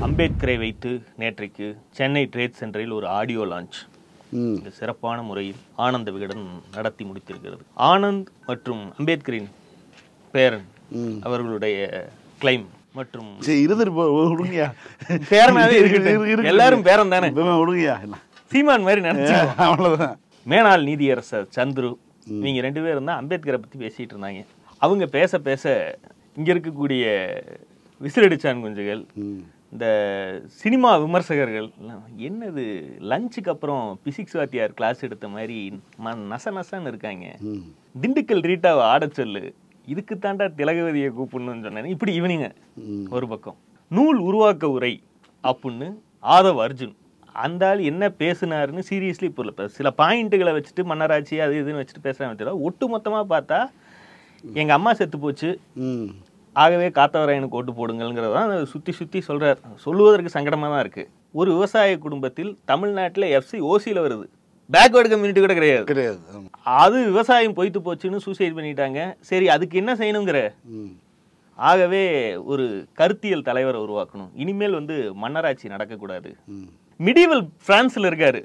அம்பேத்கரை வைத்து நேற்றைக்கு சென்னை ட்ரேட் சென்டரில் ஒரு ஆடியோ லான்ச் சிறப்பான முறையில் ஆனந்த விகடன் நடத்தி முடித்திருக்கிறது. ஆனந்த் மற்றும் அம்பேத்கரின் பேரன் அவர்களுடைய கிளைம் மற்றும் எல்லாரும் பேரன் தானே, சீமான் மாதிரி நினைச்சு மேனாள் நீதியரசர் சந்துரு இவங்க 2 பேரும் தான் அம்பேத்கரை பத்தி பேசிட்டு இருந்தாங்க. அவங்க பேச பேச இங்க இருக்கக்கூடிய விசிலடிச்சான் குஞ்சுகள், இந்த சினிமா விமர்சகர்கள் என்னது லஞ்சுக்கு அப்புறம் பிசிக்ஸ் வாத்தியார் கிளாஸ் எடுத்த மாதிரி நச நசன்னு இருக்காங்க, திண்டுக்கல் ரீட்டாவை ஆட சொல்லு, இதுக்கு தாண்டா திலகவதியை கூப்பிடணும்னு சொன்னேன். இப்படி இவனிங்க ஒரு பக்கம் நூல் உருவாக்க உரை அப்படின்னு ஆதவ் அர்ஜுன் அந்த ஆள் என்ன பேசுனாருன்னு சீரியஸ்லி இப்போ சில பாயிண்ட்டுகளை வச்சுட்டு மன்னராட்சி அது இதுன்னு வச்சுட்டு பேசுறாங்க. ஒட்டு மொத்தமா பார்த்தா எங்க அம்மா செத்து போச்சு, ஆகவே காத்தவராயனுக்கு ஓட்டு போடுங்கிறதான் சுத்தி சுத்தி சொல்றாரு. சொல்லுவதற்கு சங்கடமா தான் இருக்கு. ஒரு விவசாய குடும்பத்தில் தமிழ்நாட்டில் எஃப்சி ஓசியில வருது, பேக்வேர்டு கம்யூனிட்டி கூட கிடையாது. அது விவசாயம் பொய்த்து போச்சுன்னு சூசைட் பண்ணிட்டாங்க. சரி, அதுக்கு என்ன செய்யணுங்கிற, ஆகவே ஒரு கருத்தியல் தலைவரை உருவாக்கணும். இனிமேல் மன்னராட்சி நடக்கக்கூடாது. மிடிவல் பிரான்ஸ்ல இருக்காரு,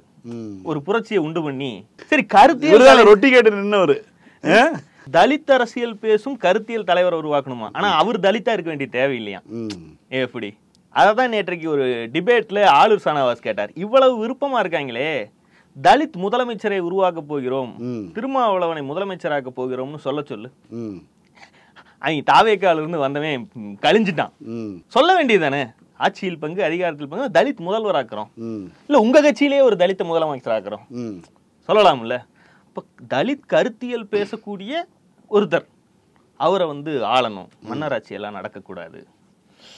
ஒரு புரட்சியை உண்டு பண்ணி சரி கருத்தியல் ரொட்டி கேட்டு நின்னவரு தலித் அரசியல் பேசும் கருத்தியல் தலைவரை உருவாக்கணுமா? ஆனா அவர் தலித்தா இருக்க வேண்டிய தேவையில்லையா? எப்படி? அததான் நேற்றைக்கு ஒரு டிபேட்ல ஆளுர் சானவாஸ் கேட்டார். இவ்வளவு விருப்பமா இருக்காங்களே, தலித் முதலமைச்சரை உருவாக்க போகிறோம், திருமாவளவனை முதலமைச்சராக்க போகிறோம்னு சொல்ல சொல்லு. அவங்க தாவேக்கால இருந்து வந்தவன் கழிஞ்சிட்டான். சொல்ல வேண்டியதானே, ஆட்சியில் பங்கு அதிகாரத்தில் பங்கு, தலித் முதல்வராக்குறோம், இல்ல உங்க கட்சியிலேயே ஒரு தலித் முதலமைச்சராக்குறோம் சொல்லலாம்ல. இப்ப தலித் கருத்தியல் பேசக்கூடிய ஒருத்தர் அவரை ஆளணும், மன்னராட்சி எல்லாம் நடக்கக்கூடாது.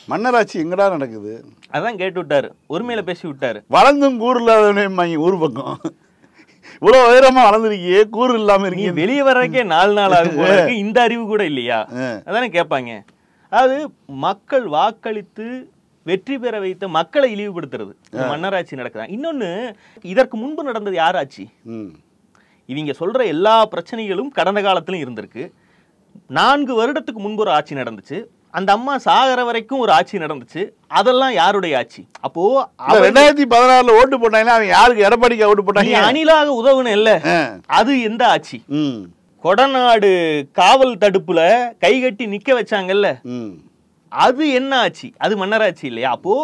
மன்னராட்சி எங்கடா நடக்குது? அதான் கேட்டு விட்டாரு, ஒருமையில பேசி விட்டாரு. வளர்ந்தும் கூறு இல்லாத ஊர் பக்கம் இவ்வளவு உயரமா வளர்ந்துருக்கியே, கூறு இல்லாம இருக்கீங்க, வெளியே வர்றதுக்கே 4 நாள் ஆகும் போல இருக்கு, இந்த அறிவு கூட இல்லையா? அதானே கேட்பாங்க. அதாவது மக்கள் வாக்களித்து வெற்றி பெற வைத்த மக்களை இழிவுபடுத்துறது மன்னராட்சி நடக்குதா? இன்னொன்னு, இதற்கு முன்பு நடந்தது யார் ஆட்சி? இவங்க சொல்ற எல்லா பிரச்சனைகளும் கடந்த காலத்திலும் இருந்திருக்கு. 4 வருடத்துக்கு முன்பு ஒரு ஆட்சி நடந்துச்சு, அந்த அம்மா சாகர வரைக்கும் ஒரு ஆட்சி நடந்துச்சு. அதெல்லாம் யாருடைய ஆட்சி? அப்போ 2016 ஓட்டு போட்டாங்கன்னா அவங்க யாருக்கு? எடப்பாடிக்கு ஓட்டு போட்டாங்க. அணிலாக உதவுன இல்ல, அது எந்த ஆட்சி? கொடநாடு காவல் தடுப்புல கைகட்டி நிக்க வச்சாங்கல்ல, அது என்ன ஆட்சி? அது மன்னராட்சி இல்லையா? அப்போ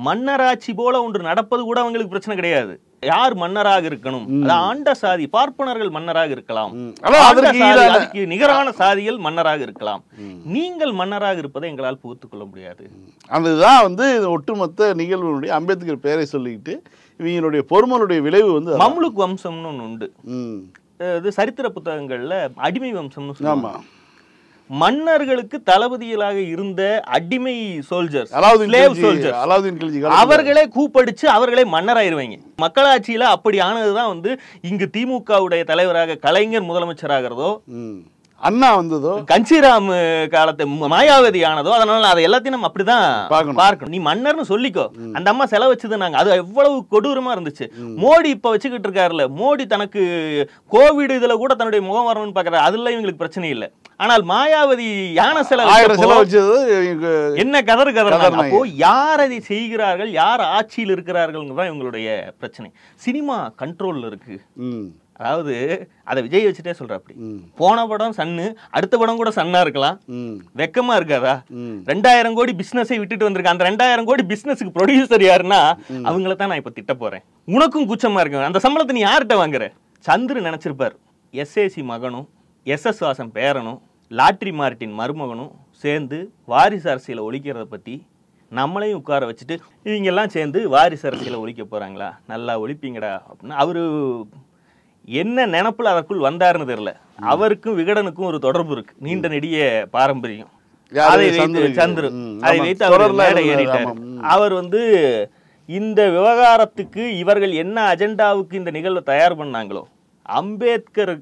மன்னராட்சி போல ஒன்று நடப்பது கூட அவங்களுக்கு பிரச்சனை கிடையாது. யார் மன்னராக இருக்கணும்? ஆண்ட சாதி பார்ப்பனர்கள் மன்னராக இருக்கலாம், அதுக்கு நிகரான சாதிகள் மன்னராக இருக்கலாம். நீங்கள் மன்னராக இருப்பதை எங்களால் புகுத்துக் கொள்ள முடியாது. அதுதான் ஒட்டுமொத்த நிகழ்வுடைய அம்பேத்கர் பெயரை சொல்லிக்கிட்டு இவங்களுடைய பொறுமனுடைய விளைவு மம்லுக் வம்சம்னு ஒண்ணு உண்டு. இது சரித்திர புத்தகங்கள்ல அடிமை வம்சம்னு சொல்லுவாங்க. மன்னர்களுக்கு தளபதிகளாக இருந்த அடிமை சோல்ஜர்ஸ், அவர்களே கூப்படிச்சு அவர்களே மன்னராயிருவாங்க. மக்களாட்சியில அப்படி ஆனதுதான் இங்கு திமுகவுடைய தலைவராக கலைஞர் முதலமைச்சராகிறதோ, அண்ணா வந்ததோ, கஞ்சிராம் காலத்தை மாயாவதி ஆனதோ. அதனால அதை எல்லாத்தையும் நம்ம அப்படிதான் பார்க்கணும். நீ மன்னர்னு சொல்லிக்கோ, அந்த அம்மா செலவு வச்சதுனாங்க, அது எவ்வளவு கொடூரமா இருந்துச்சு. மோடி இப்ப வச்சுக்கிட்டு இருக்காருல்ல, மோடி தனக்கு கோவிட் இதுல கூட தன்னுடைய முகம் வரணும்னு பாக்குறாரு, அதுல இவங்களுக்கு பிரச்சனை இல்லை. ஆனால் மாயாவதி யானை செலவு என்ன கதறு கதறாங்க. அப்போ யார் அதை செய்கிறார்கள், யார் ஆட்சியில் இருக்கிறார்கள் தான் இவங்களுடைய பிரச்சனை. சினிமா கண்ட்ரோல்ல இருக்கு. அதாவது அதை விஜய் வச்சுட்டே சொல்ற, அப்படி போன படம் சன்னு, அடுத்த படம் கூட சன்னா இருக்கலாம். வெக்கமா இருக்காதா? 2000 கோடி பிசினஸை விட்டுட்டு வந்திருக்க, அந்த 2000 கோடி பிசினஸுக்கு ப்ரொடியூசர் யாருன்னா அவங்கள தான் நான் இப்ப திட்ட போறேன். உனக்கும் கூச்சமா இருக்கு, அந்த சம்பளத்தை நீ யார்கிட்ட வாங்குற? சந்திரு நினைச்சிருப்பார், எஸ்ஏசி மகனும் SS வாசன் பேரனும் லாட்ரி மார்ட்டின் மருமகனும் சேர்ந்து வாரிசு அரசியலை ஒழிக்கிறத பத்தி நம்மளையும் உட்கார வச்சுட்டு இவங்க எல்லாம் சேர்ந்து வாரிசு அரசியலை ஒழிக்க போறாங்களா, நல்லா ஒழிப்பீங்கடா அப்படின்னு அவரு என்ன நினைப்புல அதற்குள் வந்தாருன்னு தெரியல. அவருக்கும் விகடனுக்கும் ஒரு தொடர்பு இருக்கு, நீண்ட நெடிய பாரம்பரியம். அதை வைத்து சந்திரு அதை வைத்து அவர் மேடை ஏறிட்டார். அவர் இந்த விவகாரத்துக்கு இவர்கள் என்ன அஜெண்டாவுக்கு இந்த நிகழ்வை தயார் பண்ணாங்களோ, அம்பேத்கர்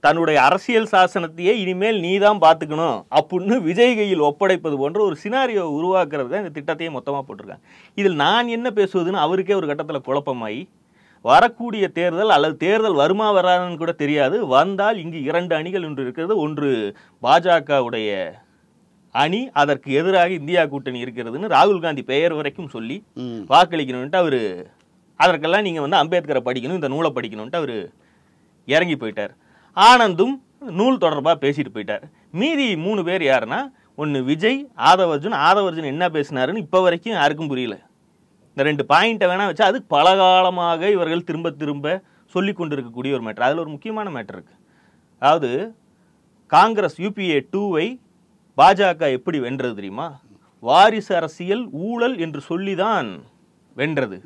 தன்னுடைய அரசியல் சாசனத்தையே இனிமேல் நீதான் பாத்துக்கணும் அப்படின்னு விஜய் கையில் ஒப்படைப்பது போன்ற ஒரு சினாரியோ உருவாக்குறது தான் இந்த திட்டத்தையே மொத்தமா போட்டிருக்காங்க. இதில் நான் என்ன பேசுவதுன்னு அவருக்கே ஒரு கட்டத்துல குழப்பமாயி வரக்கூடிய தேர்தல் அல்லது தேர்தல் வருமா வராதுன்னு கூட தெரியாது. வந்தால் இங்கு 2 அணிகள் ஒன்று இருக்கிறது. ஒன்று பாஜகவுடைய அணி, அதற்கு எதிராக இந்தியா கூட்டணி இருக்கிறதுன்னு ராகுல் காந்தி பெயர் வரைக்கும் சொல்லி வாக்களிக்கணும்ட்டு அவரு அதற்கெல்லாம் நீங்க வந்து அம்பேத்கரை படிக்கணும், இந்த நூலை படிக்கணும்ட்டு அவரு இறங்கி போயிட்டார். ஆனந்தும் நூல் தொடர்பாக பேசிட்டு போயிட்டார். மீதி 3 பேர் யாருன்னா, ஒன்று விஜய், ஆதவர்ஜுன் என்ன பேசினாருன்னு இப்போ வரைக்கும் யாருக்கும் புரியல. இந்த 2 பாயிண்ட்டை வேணா வச்சா அது பலகாலமாக இவர்கள் திரும்ப திரும்ப சொல்லி கொண்டு இருக்கக்கூடிய ஒரு மேட்டர். அதில் ஒரு முக்கியமான மேட்டர் இருக்கு. அதாவது காங்கிரஸ் UPA 2வை பாஜக எப்படி வென்றது தெரியுமா? வாரிசு அரசியல், ஊழல் என்று சொல்லிதான் வென்றது.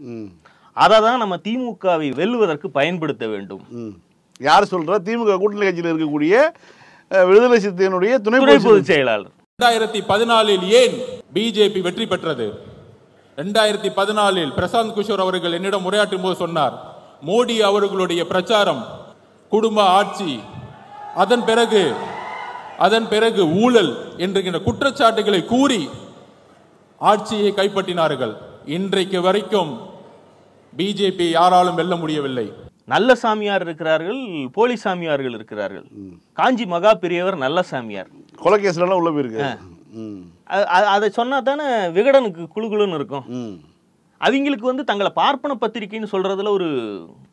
அதை தான் நம்ம திமுகவை வெல்லுவதற்கு பயன்படுத்த வேண்டும். யார் சொல்றா? திமுக கூட்டணி கட்சியில் இருக்கக்கூடிய விடுதலை சிறுத்தைகளுடைய துணை பொதுச் செயலாளர். 2014 ஏன் பிஜேபி வெற்றி பெற்றது? 2014 பிரசாந்த் கிஷோர் அவர்கள் என்னிடம் உரையாற்றும் போது சொன்னார், மோடி அவர்களுடைய பிரச்சாரம் குடும்ப ஆட்சி, அதன் பிறகு ஊழல் என்கிற குற்றச்சாட்டுகளை கூறி ஆட்சியை கைப்பற்றினார்கள். இன்றைக்கு வரைக்கும் பிஜேபி யாராலும் வெல்ல முடியவில்லை. நல்ல சாமியார் இருக்கிறார்கள், போலி சாமியார்கள் இருக்கிறார்கள். காஞ்சி மகா பெரியவர் நல்ல சாமியார், கொலைகேஸ்ல உள்ள போயிருக்கு. அதை சொன்னா தானே விகடனுக்கு குழுகுலுன்னு இருக்கும். அவங்களுக்கு வந்து தங்களை பார்ப்பன பத்திரிகைன்னு சொல்றதுல ஒரு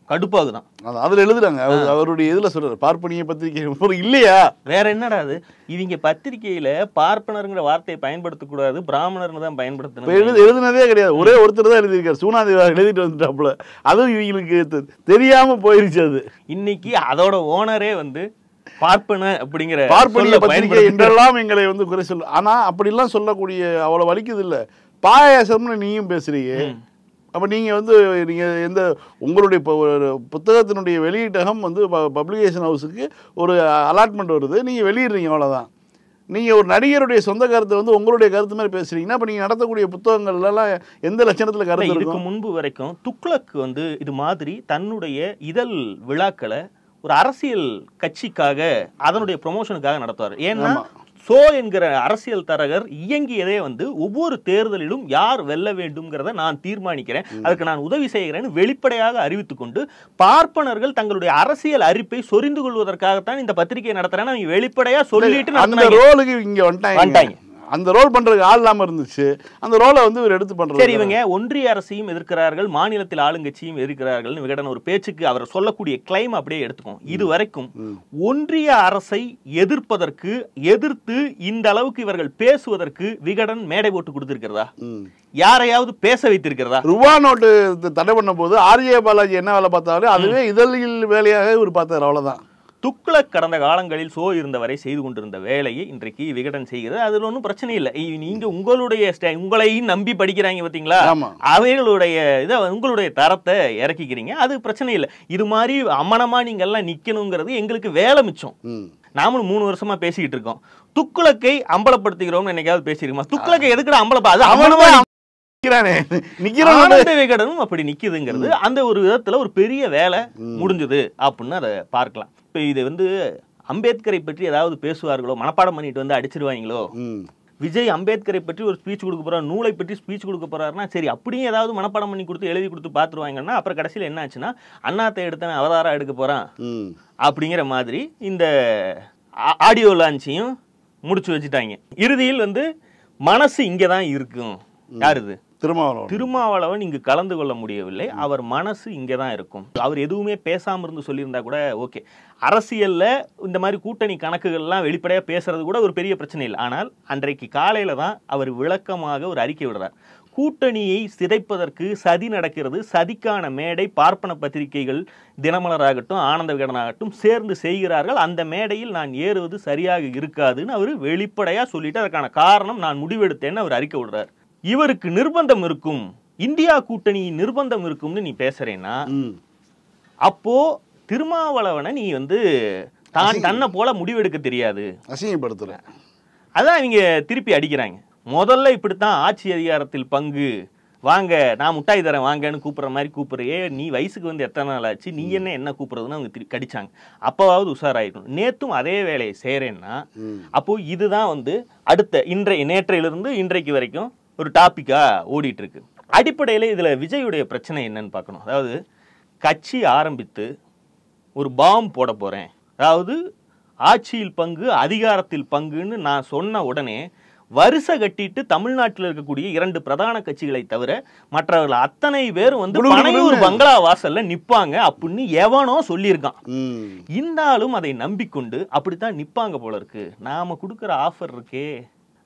கடுப்பாகுதான். அதுல எழுதுறாங்க, அவருடைய இதுல சொல்றாரு பார்ப்பனிய பத்திரிகை இல்லையா? வேற என்னடா அது? இவங்க பத்திரிகையில பார்ப்பனருங்கிற வார்த்தையை பயன்படுத்தக்கூடாது, பிராமணர்னு தான் பயன்படுத்தணும். எழுதுனதே கிடையாது. ஒரே ஒருத்தர் தான் எழுதியிருக்காரு, சூனாதேவா எழுதிட்டு வந்துட்டாப்புல. அதுவும் இவங்களுக்கு தெரியாம போயிருச்சு. அது இன்னைக்கு அதோட ஓனரே வந்து பார்ப்பன அப்படிங்கிற பார்ப்பனிய பத்திரிகை என்றெல்லாம் எங்களை வந்து குறை சொல்ல. ஆனா அப்படிலாம் சொல்லக்கூடிய அவ்வளவு வலிக்குது இல்ல. பாயாசம்னு நீயும் பேசுறீங்க. அப்ப நீங்க வந்து நீங்க எந்த உங்களுடைய புத்தகத்தினுடைய வெளியீட்டகம் வந்து பப்ளிகேஷன் ஹவுஸுக்கு ஒரு அலாட்மெண்ட் வருது, நீங்க வெளியிடுறீங்க, அவ்வளவுதான். நீங்க ஒரு நடிகருடைய சொந்த கருத்தை வந்து உங்களுடைய கருத்து மாதிரி பேசுறீங்கன்னா அப்ப நீங்க நடத்தக்கூடிய புத்தகங்கள் எல்லாம் எந்த லட்சணத்துல கருத்து இருக்கும்? இதுக்கு முன்பு வரைக்கும் துக்ளக் வந்து இது மாதிரி தன்னுடைய இதழ் விழாக்களை ஒரு அரசியல் கட்சிக்காக அதனுடைய ப்ரொமோஷனுக்காக நடத்துவார். ஏன்னா சோ என்கிற அரசியல் தரகர் இயங்கியதே வந்து ஒவ்வொரு தேர்தலிலும் யார் வெல்ல வேண்டும்ங்கிறத நான் தீர்மானிக்கிறேன், அதுக்கு நான் உதவி செய்கிறேன்னு வெளிப்படையாக அறிவித்துக் கொண்டு பார்ப்பனர்கள் தங்களுடைய அரசியல் அறிப்பை சொரிந்து கொள்வதற்காகத்தான் இந்த பத்திரிகை நடத்துறேன்னு அவங்க வெளிப்படையா சொல்லிட்டு அந்த ரோலுக்கு இங்க வந்துட்டாங்க. அந்த ரோல் பண்றதுக்கு ஆள் இல்லாம இருந்துச்சு, அந்த ரோலை வந்து இவர் எடுத்து பண்றாரு. சரி, இவங்க ஒன்றிய அரசையும் எதிர்க்கிறார்கள், மாநிலத்தில் ஆளுங்கட்சியும் எதிர்க்கிறார்கள் விகடன் ஒரு பேச்சுக்கு அவர் சொல்லக்கூடிய கிளைம் அப்படியே எடுத்துக்கும். இது வரைக்கும் ஒன்றிய அரசை எதிர்த்து இந்த அளவுக்கு இவர்கள் பேசுவதற்கு விகடன் மேடை போட்டு கொடுத்திருக்கிறதா? யாரையாவது பேச வைத்திருக்கிறதா? ரூபா நோட்டு தடை பண்ண போது RJ பாலாஜி என்ன வேலை பார்த்தாலும் அதுவே இதழில் வேலையாக இவர் பார்த்தார், அவ்வளவுதான். துக்ளக் கடந்த காலங்களில் சோ இருந்தவரை செய்து கொண்டிருந்த வேலையை இன்றைக்கு விகடன் செய்கிறது. அதுல ஒன்றும் பிரச்சனை இல்லை. நீங்க உங்களையும் நம்பி படிக்கிறாங்க பார்த்தீங்களா, அவைகளுடைய இதை உங்களுடைய தரத்தை இறக்கிக்கிறீங்க, அது பிரச்சனை இல்லை. இது மாதிரி அம்மனமா நீங்க எல்லாம் நிக்கணுங்கிறது எங்களுக்கு வேலை மிச்சம். நாமளும் 3 வருஷமா பேசிக்கிட்டு இருக்கோம். துக்ளக்கை அம்பலப்படுத்துகிறோம் என்னைக்காவது பேசிருக்கோமா? துக்ளக்கை எதுக்குடா அம்பலப்பா? விகடனும் அப்படி நிக்குதுங்கிறது அந்த ஒரு விதத்துல ஒரு பெரிய வேலை முடிஞ்சது அப்படின்னு அதை பார்க்கலாம். இப்ப இது வந்து அம்பேத்கரை பற்றி ஏதாவது பேசுவார்களோ, மனப்பாடம் பண்ணிட்டு வந்து அடிச்சிருவாங்களோ. விஜய் அம்பேத்கரை பற்றி ஒரு ஸ்பீச் கொடுக்க போறாரு, நூலை பற்றி ஸ்பீச் கொடுக்க போறாருன்னா சரி, அப்படியும் ஏதாவது மனப்பாடம் பண்ணி கொடுத்து எழுதி கொடுத்து பாத்துருவாங்கன்னா அப்புறம் கடைசியில் என்ன ஆச்சுன்னா அண்ணாத்தை எடுத்தவன் அவதாரம் எடுக்க போறான் அப்படிங்கிற மாதிரி இந்த ஆடியோ லான்ச்சையும் முடிச்சு வச்சுட்டாங்க. இறுதியில் வந்து மனசு இங்கதான் இருக்கும். யாருது? திருமாவளவன் இங்கு கலந்து கொள்ள முடியவில்லை, அவர் மனசு இங்கதான் இருக்கும். அவர் எதுவுமே பேசாம இருந்து சொல்லியிருந்தா கூட ஓகே. அரசியல்ல இந்த மாதிரி கூட்டணி கணக்குகள்லாம் வெளிப்படையா பேசுறது கூட ஒரு பெரிய பிரச்சனை இல்லை. ஆனால் அன்றைக்கு காலையில தான் அவர் விளக்கமாக ஒரு அறிக்கை விடுறார். கூட்டணியை சிதைப்பதற்கு சதி நடக்கிறது, சதிக்கான மேடை பார்ப்பன பத்திரிகைகள் தினமலராகட்டும் ஆனந்த விகடனாகட்டும் சேர்ந்து செய்கிறார்கள், அந்த மேடையில் நான் ஏறுவது சரியாக இருக்காதுன்னு அவர் வெளிப்படையா சொல்லிட்டு அதற்கான காரணம் நான் முடிவெடுத்தேன்னு அவர் அறிக்கை விடுறார். இவருக்கு நிர்பந்தம் இருக்கும், இந்தியா கூட்டணி நிர்பந்தம் இருக்கும்னு நீ பேசுறேன்னா அப்போ திருமாவளவனை நீ வந்து தன்னை போல முடிவெடுக்க தெரியாது, அசிங்கப்படுத்துற. அதான் இவங்க திருப்பி அடிக்கிறாங்க. முதல்ல இப்படித்தான் ஆட்சி அதிகாரத்தில் பங்கு வாங்க, நான் முட்டாய் தரேன் வாங்கன்னு கூப்பிடுற மாதிரி கூப்பிடுறே, நீ வயசுக்கு வந்து எத்தனை நாள் ஆச்சு, நீ என்ன கூப்பிடுறதுன்னு அவங்க கடிச்சாங்க. அப்பவாவது உஷாராயிடும். நேத்தும் அதே வேலையை செய்யறேன்னா அப்போ இதுதான் வந்து அடுத்த நேற்றையிலிருந்து இன்றைக்கு வரைக்கும் ஒரு டாபிக்கா ஓடிட்டு இருக்கு. அடிப்படையில் இதுல விஜயுடைய பிரச்சனை என்னன்னு பார்க்கணும். அதாவது கட்சி ஆரம்பித்து ஒரு பாம் போட போறேன், அதாவது ஆட்சியில் பங்கு அதிகாரத்தில் பங்குன்னு நான் சொன்ன உடனே வரிசை கட்டிட்டு தமிழ்நாட்டில் இருக்கக்கூடிய 2 பிரதான கட்சிகளை தவிர மற்றவர்கள் அத்தனை பேரும் வந்து பனையூர் பங்களா வாசல்ல நிப்பாங்க அப்படின்னு எவனோ சொல்லியிருக்கான். இந்த ஆளும் அதை நம்பிக்கொண்டு அப்படித்தான் நிப்பாங்க போல இருக்கு. நாம கொடுக்குற ஆஃபர் இருக்கே,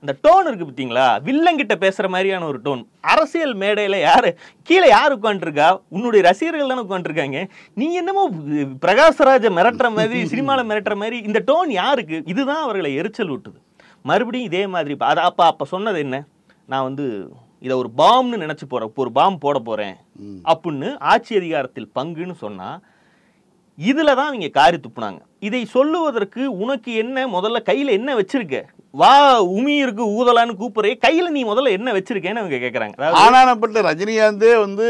இந்த டோன் இருக்கு பார்த்தீங்களா, வில்லங்கிட்ட பேசுற மாதிரியான ஒரு டோன். அரசியல் மேடையில யாரு கீழே யார் உட்காந்துருக்கா? உன்னுடைய ரசிகர்கள் தானே உட்காந்துருக்காங்க. நீ என்னமோ பிரகாஷ்ராஜ மிரட்டுற மாதிரி, சினிமாவில் மிரட்டுற மாதிரி இந்த டோன் யாருக்கு? இதுதான் அவர்களை எரிச்சல் விட்டுது. மறுபடியும் இதே மாதிரி அப்ப சொன்னது என்ன, நான் வந்து இதை ஒரு பாம்னு நினைச்சு போறேன், ஒரு பாம் போட போறேன் அப்படின்னு ஆட்சி அதிகாரத்தில் பங்குன்னு சொன்னா இதுல தான் அவங்க காரி துப்புனாங்க. இதை சொல்லுவதற்கு உனக்கு என்ன, முதல்ல கையில என்ன வச்சிருக்க? வா உமி இருக்கு ஊதலான்னு கூப்பிடுறே, கையில நீ முதல்ல என்ன வச்சிருக்கேன்னு அவங்க கேட்கறாங்க. ஆனானப்பட்ட ரஜினிகாந்தே வந்து